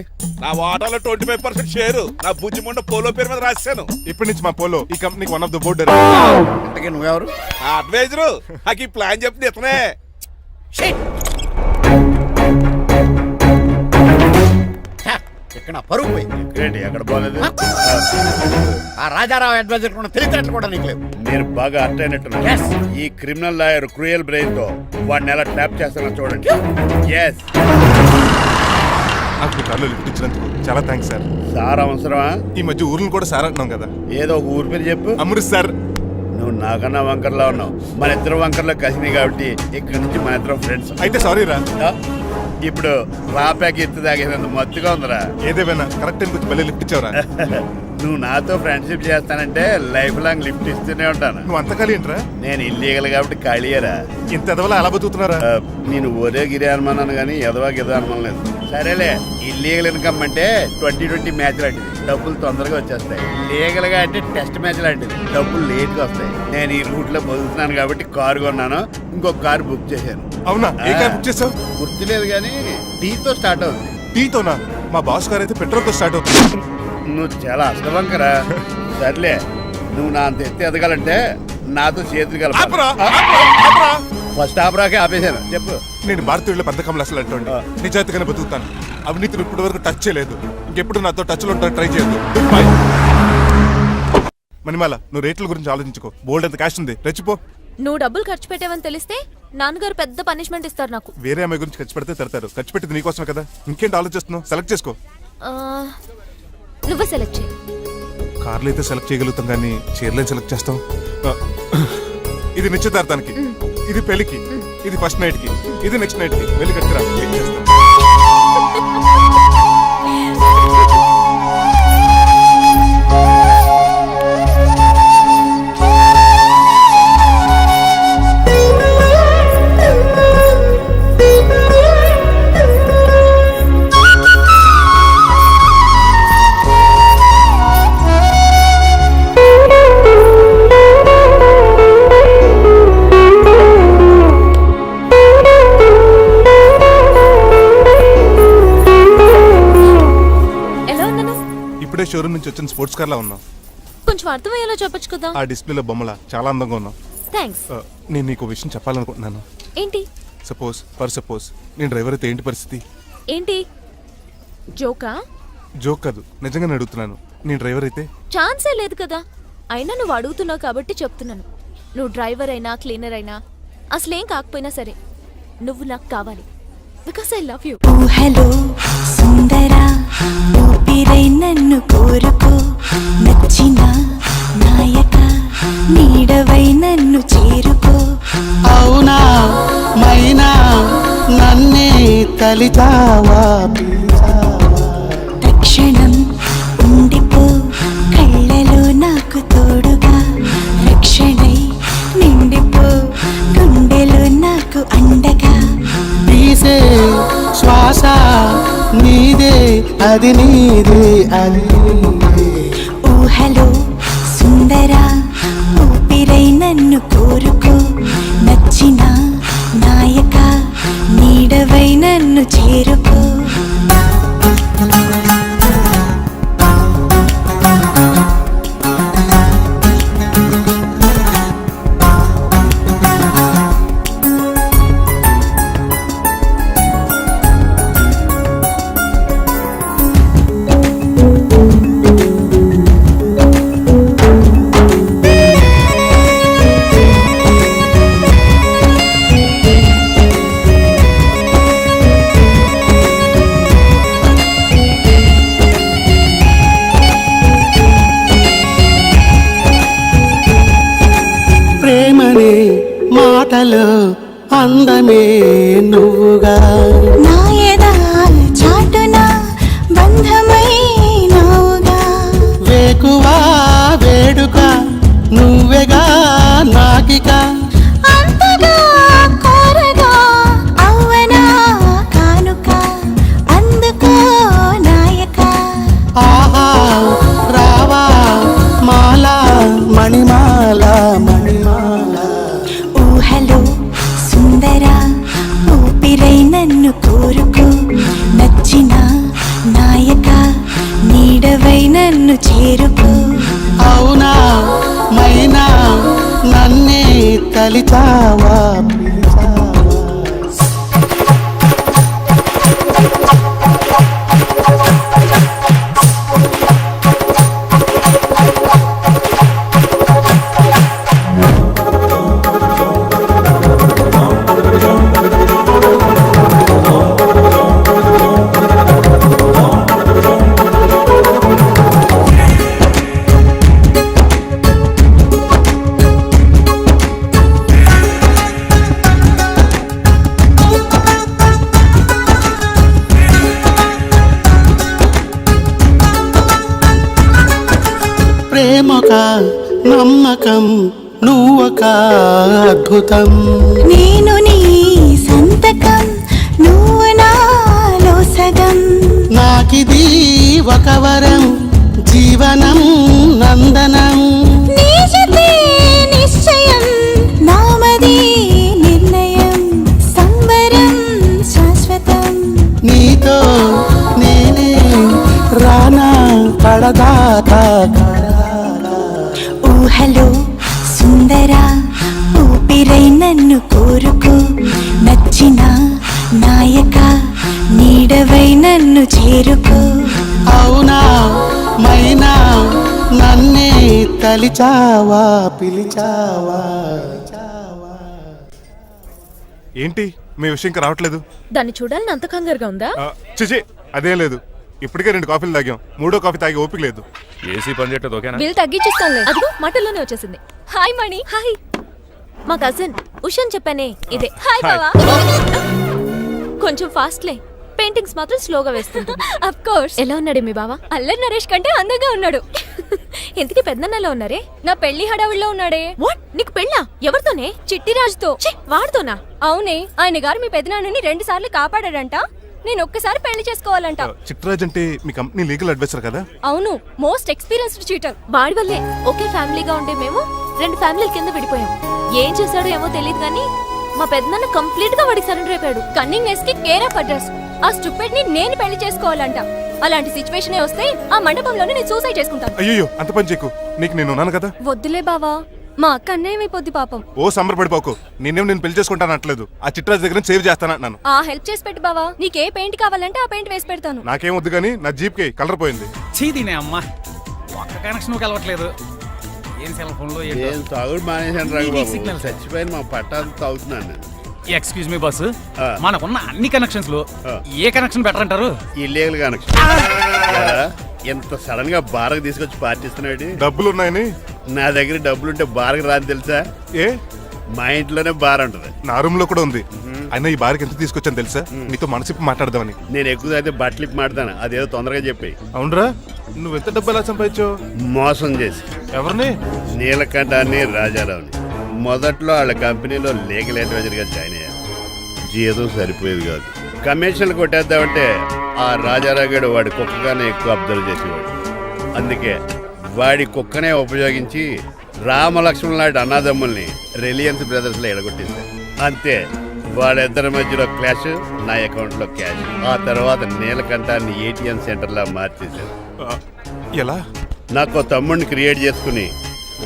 నా వాటాలో 25% షేరు నా బుజ్జిమండ పోలో పేరు మీద రాశాను. ఇప్పటి నుంచి మా పోలో ఈ కంపెనీకి వన్ ఆఫ్ ద బోర్డ్. ఇంతకీ నువ్వెవరు? నా అడ్వైజరు. నాకు ఈ ప్లాన్ చెప్పింది ఇతనే. ఇక్కడ నా పరుగు పోయింది. ఏంటి ఎక్కడ పోలేదు? ఆ రాజారావు అడ్వైజర్ కూడా తెలిసినట్లు కూడా నీకు లేవు. మీరు బాగా అర్థ అయినట్టున్నారు. ఈ క్రిమినల్ లాయర్ క్రూయల్ బ్రెయిన్ తో వాడిని ఎలా ట్యాప్ చేస్తానో చూడండి. ఎస్, నాకు మీ కార్లో లిఫ్ట్ ఇచ్చినందుకు చాలా థ్యాంక్స్ సార్. సార్ అవసరమా? ఈ మధ్య ఊర్లు కూడా సార్ అంటున్నాం కదా. ఏదో ఒక ఊరి పేరు చెప్పు. అమృత్ సార్. నువ్వు నాకన్నా వంకర్లా ఉన్నావు. మన ఇద్దరు వంకర్లో కలిసినాయి కాబట్టి ఇక్కడ నుంచి మన ఇద్దరం ఫ్రెండ్స్. అయితే సారీ రా. ఇప్పుడు రాపాకి ఎత్తు తాగేదంత మత్తుగా ఉందిరా. ఏదేమైనా కరెక్ట్ టైంకి వచ్చి మళ్ళీ లిఫ్ట్ ఇచ్చావురా. నువ్వు నాతో ఫ్రెండ్షిప్ చేస్తానంటే లైఫ్ లాంగ్ లిఫ్ట్ ఇస్తూనే ఉంటాను. నువ్వు అంత ఖాళీ ఏంట్రా? నేను ఇల్లీగల్ కాబట్టి ఖాళీయరా. ఇంత ఎదవలా ఎలా బతుకుతున్నారా? నేను ఒరే గిరి అనుమానాను కానీ ఎదవా గిద అనుమానం లేదు. సరేలే, ఇల్లీగల్ ఇన్కమ్ అంటే 2020 మ్యాచ్ లాంటిది, డబ్బులు తొందరగా వచ్చేస్తాయి. లీగల్ గా అంటే టెస్ట్ మ్యాచ్ లాంటిది, డబ్బులు లేట్ గా వస్తాయి. నేను ఈ రూట్ లో బతుకుతున్నాను కాబట్టి కారు కొన్నాను, ఇంకొక కారు బుక్ చేశాను. అవునా? ఏ కార్ బుక్ చేసావు? గుర్తులేదు కానీ టీతో స్టార్ట్ అవుతుంది. టీతోనా? మా బాస్ కార్ అయితే పెట్రోల్ తో స్టార్ట్ అవుతుంది. నువ్వు చాలా అష్టవంకరా. సర్లే, నువ్వు నా అంత ఎత్తి ఎదగాలంటే నాతో చేతులు కలప. ఫస్ట్ ఆపరాకే ఆపేశాను. చెప్పు. నేను భారతీయుల పెద్ద కమలు అసలు అంటోండి. నిజాయితీగానే బతుకుతాను. అవినీతిని ఇప్పటి వరకు టచ్ చేయలేదు. ఇంకెప్పుడు నాతో టచ్ లో ఉంటాను ట్రై చేయొద్దు. మణిమాల, నువ్వు రేట్ల గురించి ఆలోచించుకో. బోల్డ్ ఎంత క్యాష్ ఉంది, రెచ్చిపో. నువ్వు డబ్బులు ఖర్చు పెట్టావని తెలిస్తే నాన్నగారు పెద్ద పనిష్మెంట్ ఇస్తారు నాకు. వేరే అమ్మాయి గురించి ఖర్చు పెడితే తిడతారు. ఖర్చు పెట్టింది నీకోసమే కదా. ఇంకేంటి ఆలోచిస్తున్నావు? సెలెక్ట్ చేసుకో. నువ్వే సెలెక్ట్ చేయి. కార్లు అయితే సెలెక్ట్ చేయగలుగుతాం కానీ చీరలే సెలెక్ట్ చేస్తాం. ఇది నిశ్చితార్థానికి, ఇది పెళ్లికి, ఇది ఫస్ట్ నైట్ కి, ఇది నెక్స్ట్ నైట్ కి. వెళ్ళి కట్టుకురా. షోరూమ్ నుంచి వచ్చిన స్పోర్ట్స్ కార్ లా ఉన్నావు. కొంచెం అర్థమయ్యేలా చెప్పొచ్చు కదా. ఆ డిస్ప్లేలో బొమ్మలా చాలా అందంగా ఉన్నావు. థ్యాంక్స్. నేను నీకు విషయం చెప్పాలనుకుంటున్నాను. ఏంటి? సపోజ్ నేను డ్రైవర్ అయితే ఏంటి పరిస్థితి? ఏంటి జోకా? జోక్ కాదు, నిజంగానే అడుగుతున్నాను. నేను డ్రైవర్ అయితే? ఛాన్సే లేదు కదా. అయినా నువ్వు అడుగుతున్నావు కాబట్టి చెప్తున్నాను. నువ్వు డ్రైవర్ అయినా క్లీనర్ అయినా అసలేం కాకపోయినా సరే నువ్వు నాకు కావాలి. Because I love you. Hello సుందరా, ఊపిరై నన్ను కోరుకో. నచ్చిన నాయక నీడవై నన్ను చేరుకో. అవునా మైనా నన్నే కలిచావా? తక్షణం ఉండిపో కళ్ళలో నాకు తోడుగా. రక్షణై నిండిపో గుండెలో నాకు అండగా. తీసే శ్వాస నీదే, అది నీదే, అది ఊహలో సుందరా, ఊపిరై నన్ను కోరుకో. నచ్చిన నాయక నీడవై నన్ను చేరుకో. అందమే నువ్వుగా నా ఎదా చాటున బంధమైనావుగా వేకువా వేడుక నువ్వెగా నాకిక అంతగా కోరగా అవ్వనా కానుక అందుకో నాయక ఆహా రావా మాలా మణిమాల మణిమాల ఊహలో సుందర ఊపిరై నన్ను కోరుకో నచ్చిన నాయక నీడవై నన్ను చేరుకో అవునా మైనా నన్నే తలిచావా పిలిచావా ప్రేమొక నమ్మకం నువ్వొక అద్భుతం నేను నీ సంతకం నువ్వు నాలో సగం నాకిది ఒక వరం జీవనం నందనం నీ జతే నిశ్చయం నామది నిర్ణయం సంబరం శాశ్వతం నీతో నేనే రానా పడదాకా ఊహలో సుందర ఊపిరై నన్ను కోరుకో నచ్చిన నాయక నీడవై నన్ను చేరుకో అవునా మైనా నన్నే తలిచావా పిలిచావా ఏంటి మీ విషయం ఇంకా రావట్లేదు? దాన్ని చూడాలని అంత కంగారుగా ఉందా? చిచి అదేం లేదు. ఇప్పటికే 2 కాఫీలు తాగాం. 3వ కాఫీ తాగి ఓపిక లేదు. ఏసీ పని చేయట్లేదు ఓకేనా? బిల్ తగ్గించిస్తానులే. అదిగో మాటల్లోనే వచ్చేసింది. హాయ్ మణి. హాయ్. మా కజిన్ ఉషాన్ చెప్పానే ఇదే. హాయ్ బావా. కొంచెం ఫాస్ట్లే. పెయింటింగ్స్ మాత్రం స్లోగా వేస్తుంటుంది. Of course. ఎలా ఉన్నాడు మీ బావ? అల్లరి నరేష్ కంటే అందంగా ఉన్నాడు. ఇంతకీ పెద్దన్నలో ఉన్నారే? నా పెళ్లి హడావుల్లో ఉన్నాడే. వాట్? నీకు పెళ్ళా? ఎవరితోనే? చిట్టిరాజుతో. వాడుతోనా? అవునే. ఆయన గారు మీ పెద్దనాన్నని 2 సార్లు కాపాడాడంట. నేను ఒక్కసారి పెళ్లి చేసుకోవాలంట. చిట్రాజ్ అంటే మీ కంపెనీ లీగల్ అడ్వైజర్ కదా? అవును, మోస్ట్ ఎక్స్పీరియన్స్డ్ చీటర్. వాడి వల్లే ఒకే ఫ్యామిలీగా ఉండే మేము 2 ఫ్యామిలీల కింద విడిపోయాం. ఏం చేశాడో ఏమో తెలియదు కానీ మా పెద్దనాన్న కంప్లీట్ గా వాడికి సరెండర్ అయిపోయాడు. కన్నింగ్నెస్ కి కేర్ ఆఫ్ అడ్రస్. ఆ స్టూపిడ్ ని నేను పెళ్లి చేసుకోవాలంట. అలాంటి సిచ్యువేషన్ వస్తే ఆ మండపంలోనే నేను సూసైడ్ చేసుకుంటాను. అయ్యో అంత పని చేయకు. నీకు నేను ఉన్నాను కదా. వద్దులే బావా, మా అక్క అన్యాయమైపోద్ది పాపం. ఓ సంబరపడిపోకు. నేను పెళ్లి చేసుకుంటాను అంటలేదు. ఆ చిట్రాజ్ దగ్గర సేవ్ చేస్తానంటున్నాను. ఆ హెల్ప్ చేసి పెట్టు బావా. నీకే పెయింట్ కావాలంటే ఆ పెయింట్ వేసి పెడతాను. నాకేం వద్దు కానీ నా జీప్ కి కలర్ పోయింది. చీదీనే అమ్మా, ఒక్క కనెక్షన్ కలవట్లేదు. ఏం సెల్ ఫోన్ లో ఏం తాగుడు మానేశాను రంగబాబు. చచ్చిపోయిన మా పట్టాలు తాగుతున్నాను నేను. ఎక్స్క్యూజ్ మీ బస్సు, మనకున్న అన్ని కనెక్షన్స్ లో ఏ కనెక్షన్ బెటర్ అంటారు? Illegal connection. ఎంత సడన్ గా బారకు తీసుకొచ్చి పార్టీస్తున్నాడు. డబ్బులు ఉన్నాయని? నా దగ్గర డబ్బులుంటే బారకు రాని తెలుసా? ఏ మా ఇంట్లోనే బార్ ఉంటుంది. నా రూమ్ లో కూడా ఉంది. అయినా ఈ బార్కి ఎంత తీసుకొచ్చాను తెలుసా? నీతో మనసిప్పి మాట్లాడదామని. నేను ఎక్కువ అయితే బట్టలిప్పి మాడతాను. అదేదో తొందరగా చెప్పి. అవునరా, నువ్వెంత డబ్బు ఎలా సంపాదించావు? మోసం చేసి. ఎవరిని? నీలకంఠాన్ని, రాజారావుని. మొదట్లో వాళ్ళ కంపెనీలో లీగల్ అడ్వైజర్గా జాయిన్ అయ్యాను. జీతం సరిపోయేది కాదు. కమిషన్లు కొట్టేద్దామంటే ఆ రాజారావు గడు వాడి కుక్కగానే ఎక్కువ అబ్జర్వ్ చేసేవాడు. అందుకే వాడి కుక్కనే ఉపయోగించి రామలక్ష్మణ్ లాంటి అన్నదమ్ముల్ని రిలయన్స్ బ్రదర్స్లో ఎడగొట్టేశారు. అంతే, వాళ్ళిద్దరి మధ్యలో క్లాష్, నా అకౌంట్లో క్యాష్. ఆ తర్వాత నీలకంఠాన్ని ఏటీఎం సెంటర్లా మార్చేశారు. ఎలా? నాకు తమ్ముడిని క్రియేట్ చేసుకుని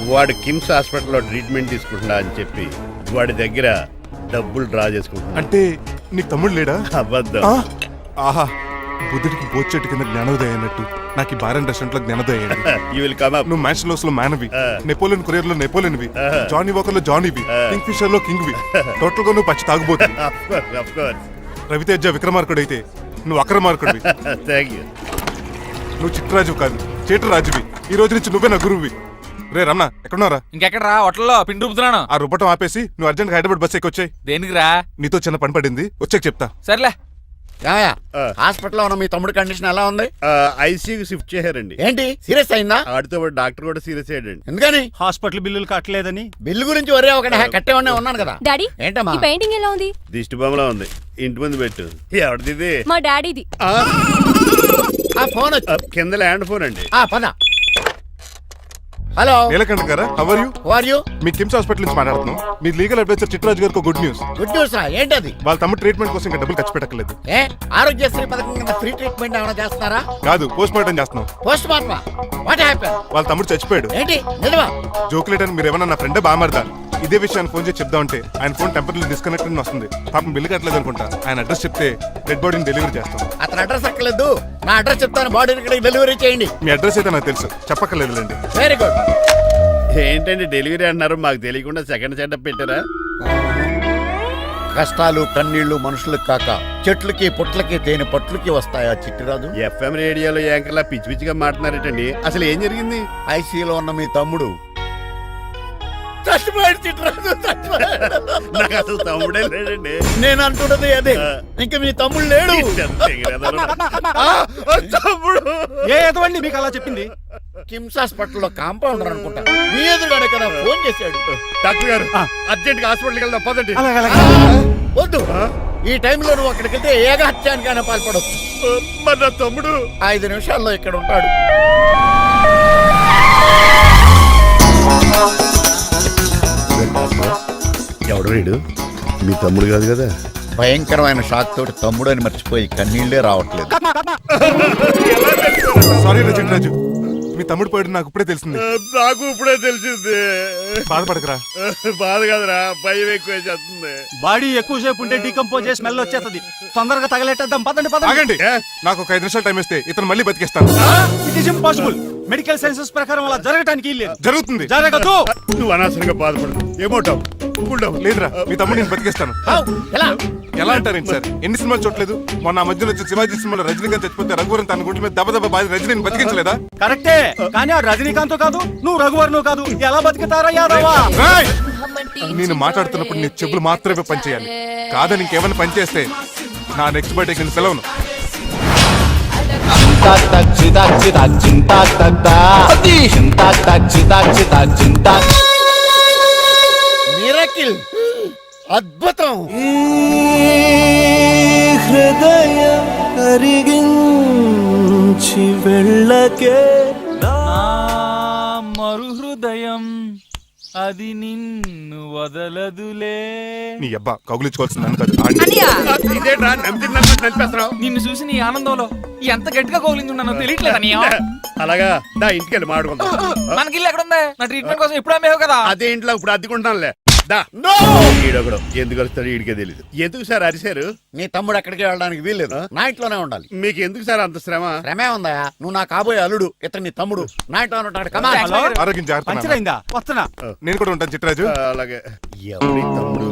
వాడు కిమ్స్ హాస్పిటల్లో ట్రీట్మెంట్ తీసుకుంటున్నా అని చెప్పి వాడి దగ్గర డబ్బులు డ్రా చేసుకుంటున్నా. అంటే నీకు తమ్ముడు లేడా? అబద్ధం. ఆహా, బుద్ధుడికి బోచెట్టు కింద జ్ఞానోదయం అన్నట్టు నాకు ఈ బార్ అండ్ రెస్టారెంట్ లో జ్ఞానోదయం అయింది. నువ్వు మ్యాన్షన్ హౌస్ లో మ్యాన్వి, నెపోలియన్ కొరియర్ లో నెపోలియన్వి, జానీ వాకర్ లో జానీవి, కింగ్ ఫిషర్ లో కింగ్వి. టోటల్ గా నువ్వు పచ్చి తాగుబోతుంది. రవితేజ విక్రమార్కుడు అయితే నువ్వు అక్రమార్కుడివి. Thank you. నువ్వు చిట్రాజు కాదు, చేటరాజువి. ఈ రోజు నుంచి నువ్వే నా గురువువి. రే రమణ ఎక్కడున్నారా? ఇంకెక్కడరా హోటల్లో పిండి రూపుతున్నాను. ఆ రుబ్బటం ఆపేసి నువ్వు అర్జెంట్ హైదరాబాద్ బస్ ఎక్కొచ్చాయి. దేనికిరా? నీతో చిన్న పని పడింది, వచ్చాక చెప్తా. సర్లే. హాస్పిటల్లో ఉన్న మీ తమ్ముడి కండిషన్ ఎలా ఉంది? ఐసీయూకి షిఫ్ట్ చేశారండి. ఏంటి సీరియస్ అయిందా? ఆడితో పాటు డాక్టర్ కూడా సీరియస్ అయ్యాడండి. ఎందుకని? హాస్పిటల్ బిల్లులు కట్టలేదని. బిల్లు గురించి ఒరే ఒక కట్టేవాడినే ఉన్నాను కదా. డాడీ, ఏంటమ్మా ఈ పెయింటింగ్ ఎలా ఉంది? దిష్టి బొమ్మలా ఉంది, ఇంటి ముందు పెట్టు. ఎవరిది? మా డాడీది. ఆ ఫోన్ కింద ల్యాండ్ ఫోన్ అండి. పద. హలో నీలకంఠ గారా, how are you? Who are you? మీ కిమ్స్ హాస్పిటల్ నుంచి మాట్లాడుతున్నాం. మీ లీగల్ అడ్వైజర్ చిట్రాజు గారికి గుడ్ న్యూస్. గుడ్ న్యూస్ రా, ఏంటది? వాళ్ళ తమ్ముడు ట్రీట్మెంట్ కోసం ఇంకా డబ్బులు ఖర్చు పెట్టలేదు. ఆరోగ్యశ్రీ పథకం కింద ఫ్రీ ట్రీట్మెంట్ ఏమైనా చేస్తున్నారా? కాదు, పోస్ట్ మార్టం చేస్తున్నాం. పోస్ట్ మార్టమా? What happen? వాళ్ళ తమ్ముడు చచ్చిపోయాడు. ఏంటి నిజమా? జోకులేట్ అని మీరు ఏమన్నా నా ఫ్రెండ్ బామర్దా? ఇదే విషయాన్ని ఫోన్ చేసి చెప్దామంటే ఆయన ఫోన్ టెంపరీ డిస్కనెక్ట్ అని వస్తుంది. పాపం బిల్లు కట్టలేదు అనుకుంటా. ఆయన అడ్రస్ చెప్తే డెడ్ బాడీని డెలివరీ చేస్తాం. అతను అడ్రస్ అక్కర్లేదు, నా అడ్రస్ చెప్తాను, బాడీని ఇక్కడికి డెలివరీ చేయండి. మీ అడ్రస్ అయితే నాకు తెలుసు, చెప్పక్కర్లేదులేండి. Very good. ఏంటండి డెలివరీ అన్నారు, మాకు తెలియకుండా సెకండ్ సెటప్ పెట్టారా? కష్టాలు కన్నీళ్లు మనుషులకు కాక చెట్లకి పుట్లకి తేనె పట్లకి వస్తాయా చిట్టిరాజు? ఎఫ్ఎం రేడియోలో యాంకర్లా పిచ్చి పిచ్చిగా మాట్లాడారేటండి. అసలు ఏం జరిగింది? ఐసీయూలో ఉన్న మీ తమ్ముడు చచ్చిపోయాడు చిట్టిరాజు, చచ్చిపోయాడు. నాకు అసలు తమ్ముడే లేడండి. నేను అంటున్నది అదే, ఇంకా మీ తమ్ముడు లేడు. తమ్ముడు ఏ ఎదవండి మీకు అలా చెప్పింది? కిమ్స్ హాస్పిటల్లో కాంపౌండర్ అనుకుంటా, మీ ఎదురుగానే కదా ఫోన్ చేశాడు. డాక్టర్ గారు అర్జెంట్ గా హాస్పిటల్కి వెళ్దాం పదండి. వద్దు, ఈ టైంలో నువ్వు అక్కడికి వెళ్తే ఏకహత్యానికైనా పాల్పడవచ్చు. మరి నా తమ్ముడు 5 నిమిషాల్లో ఇక్కడ ఉంటాడు. ఎవడు వీడు? మీ తమ్ముడు కాదు కదా? భయంకరమైన షాక్ తోటి తమ్ముడు అని మర్చిపోయి కన్నీళ్లే రావట్లేదు. సారీ రా చిట్రాజు, మీ తమ్ముడు పోయాడు నాకు ఇప్పుడే తెలిసింది. నాకు ఇప్పుడే తెలిసింది. బాధపడకరా. బాధ కాదురా, భయం ఎక్కువ చేస్తుంది. బాడీ ఎక్కువసేపు ఉంటే డీకంపోజ్ చేసి స్మెల్ వచ్చేస్తుంది. తొందరగా తగలెట్టేద్దాం, పదండి పదండి. ఆగండి, నాకు ఒక 5 నిమిషాలు టైం ఇస్తే ఇతను మళ్ళీ బతికేస్తాను. It is impossible. Medical sciences ప్రకారం అలా జరగటానికి లేదు. జరుగుతుంది. జరగదు. నువ్వు అనవసరంగా బాధపడదు. ఏమోటావు? లేదురా, మీ తమ్ముడు నేను బతికేస్తాను. ఎలా అంటారేంటి సార్? ఎన్ని సినిమాలు చూడలేదు? మొన్న మధ్యలో వచ్చి శివాజీ సినిమాలో రజనీకాంత్ చచ్చిపోతే రఘువరన్ తన గుండె మీద దెబ్బ బాధ రజనీని బతికించలేదా? కరెక్టే, కానీ ఆ రజనీకాంత్ కాదు, నువ్వు రఘువర్ను కాదు. ఎలా బతుకుతారా యాదవా? నేను మాట్లాడుతున్నప్పుడు నీ చెప్పులు మాత్రమే పనిచేయాలి. కాదని ఇంకేమైనా పనిచేస్తే నా నెక్స్ట్ బర్త్డేకి నేను పిలవను. మిరకిల్, అద్భుతం. హృదయం కరిగించి వెళ్ళకే మరు హృదయం అది నిన్ను వదలదులే. నీ అబ్బా కౌగులించుకోవాల్సిందని కాదు. ఇదేంట్రా నలిపేస్తున్నావు? నిన్ను చూసి నీ ఆనందంలో ఎంత గట్టిగా కౌలించున్నానో తెలియట్లేదా? అలాగా దా ఇంటికి వెళ్ళి మాడుకుందాం. మనకి ఇల్లు ఎక్కడ ఉంది? నా ట్రీట్మెంట్ కోసం ఎప్పుడు అమ్మేవు కదా. అదే ఇంట్లో ఇప్పుడు అద్దెకుంటానులే. ఈడొకడు ఎందుకు వస్తాడు ఈడికే తెలీదు. ఎందుకు సార్ అరిశారు? నీ తమ్ముడు ఎక్కడికి వెళ్ళడానికి వీల్లేదు, నా ఇంట్లోనే ఉండాలి. మీకు ఎందుకు సార్ అంత శ్రమ? శ్రమే ఉందా? నువ్వు నా కాబోయే అల్లుడు, ఇతను నీ తమ్ముడు, నా ఇంట్లోనే ఉంటాడు. కమా. ఆరోగ్యం జాగ్రత్త. పంచరైందా? వస్తున్నా. నేను కూడా ఉంటాను చిట్రాజు. అలాగే. ఎవరి తమ్ముడు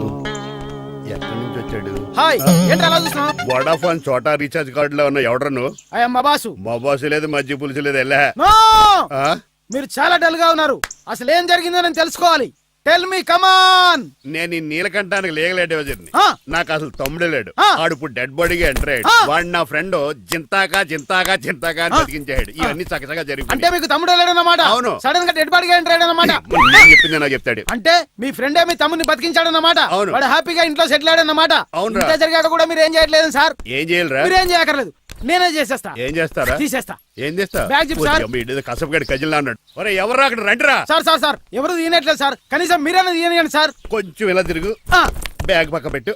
ఎక్కడి నుంచి వచ్చాడు? హాయ్, ఏంటి అలా చూస్తున్నావు? వడాఫోన్ చోటా రీఛార్జ్ కార్డులో ఉన్న ఎవడను? మా బాసు. మా బాసు లేదు, మధ్య పులుసు లేదు. వెళ్ళా. మీరు చాలా డల్ గా ఉన్నారు. అసలు ఏం జరిగిందో నేను తెలుసుకోవాలి. టెల్ మీ, కమాన్. నేను ఈ నీలకంఠానికి లీగల్ అడ్వైజర్ని. నాకు అసలు తమ్ముడే లేడు. ఆడు ఇప్పుడు డెడ్ బాడీగా ఎంటర్ అయ్యాడు. వాడు నా ఫ్రెండ్ జింతాకా జింతాకా జింతాకా అని బతికించాడు. ఇవన్నీ చక్కగా జరిగింది. అంటే మీకు తమ్ముడే లేడన్నమాట? అవును. సడన్ గా డెడ్ బాడీగా ఎంటర్ అయ్యాడన్నమాట. నేను చెప్పింది నాకు చెప్తాడు. అంటే మీ ఫ్రెండే మీ తమ్ముని బతికించాడన్నమాట. అవును. వాడు హ్యాపీగా ఇంట్లో సెటిల్ అయ్యాడన్నమాట. అవును. ఇంత జరిగాక కూడా మీరు ఏం చేయట్లేదు సార్? ఏం చేయాలరా? మీరేం చేయక్కర్లేదు, నేనే చేసేస్తా. ఏం చేస్తారా? తీసేస్తా. ఏం చేస్తా? బ్యాగ్ చెప్పు సార్. కసపగడి కజిల్లా అన్నాడు. ఒరే ఎవరు అక్కడ రండిరా. సార్ సార్ సార్, ఎవరు తీయనట్లేదు సార్, కనీసం మీరైనా తీయనియండి సార్. కొంచెం ఇలా తిరుగు, బ్యాగ్ పక్క పెట్టు.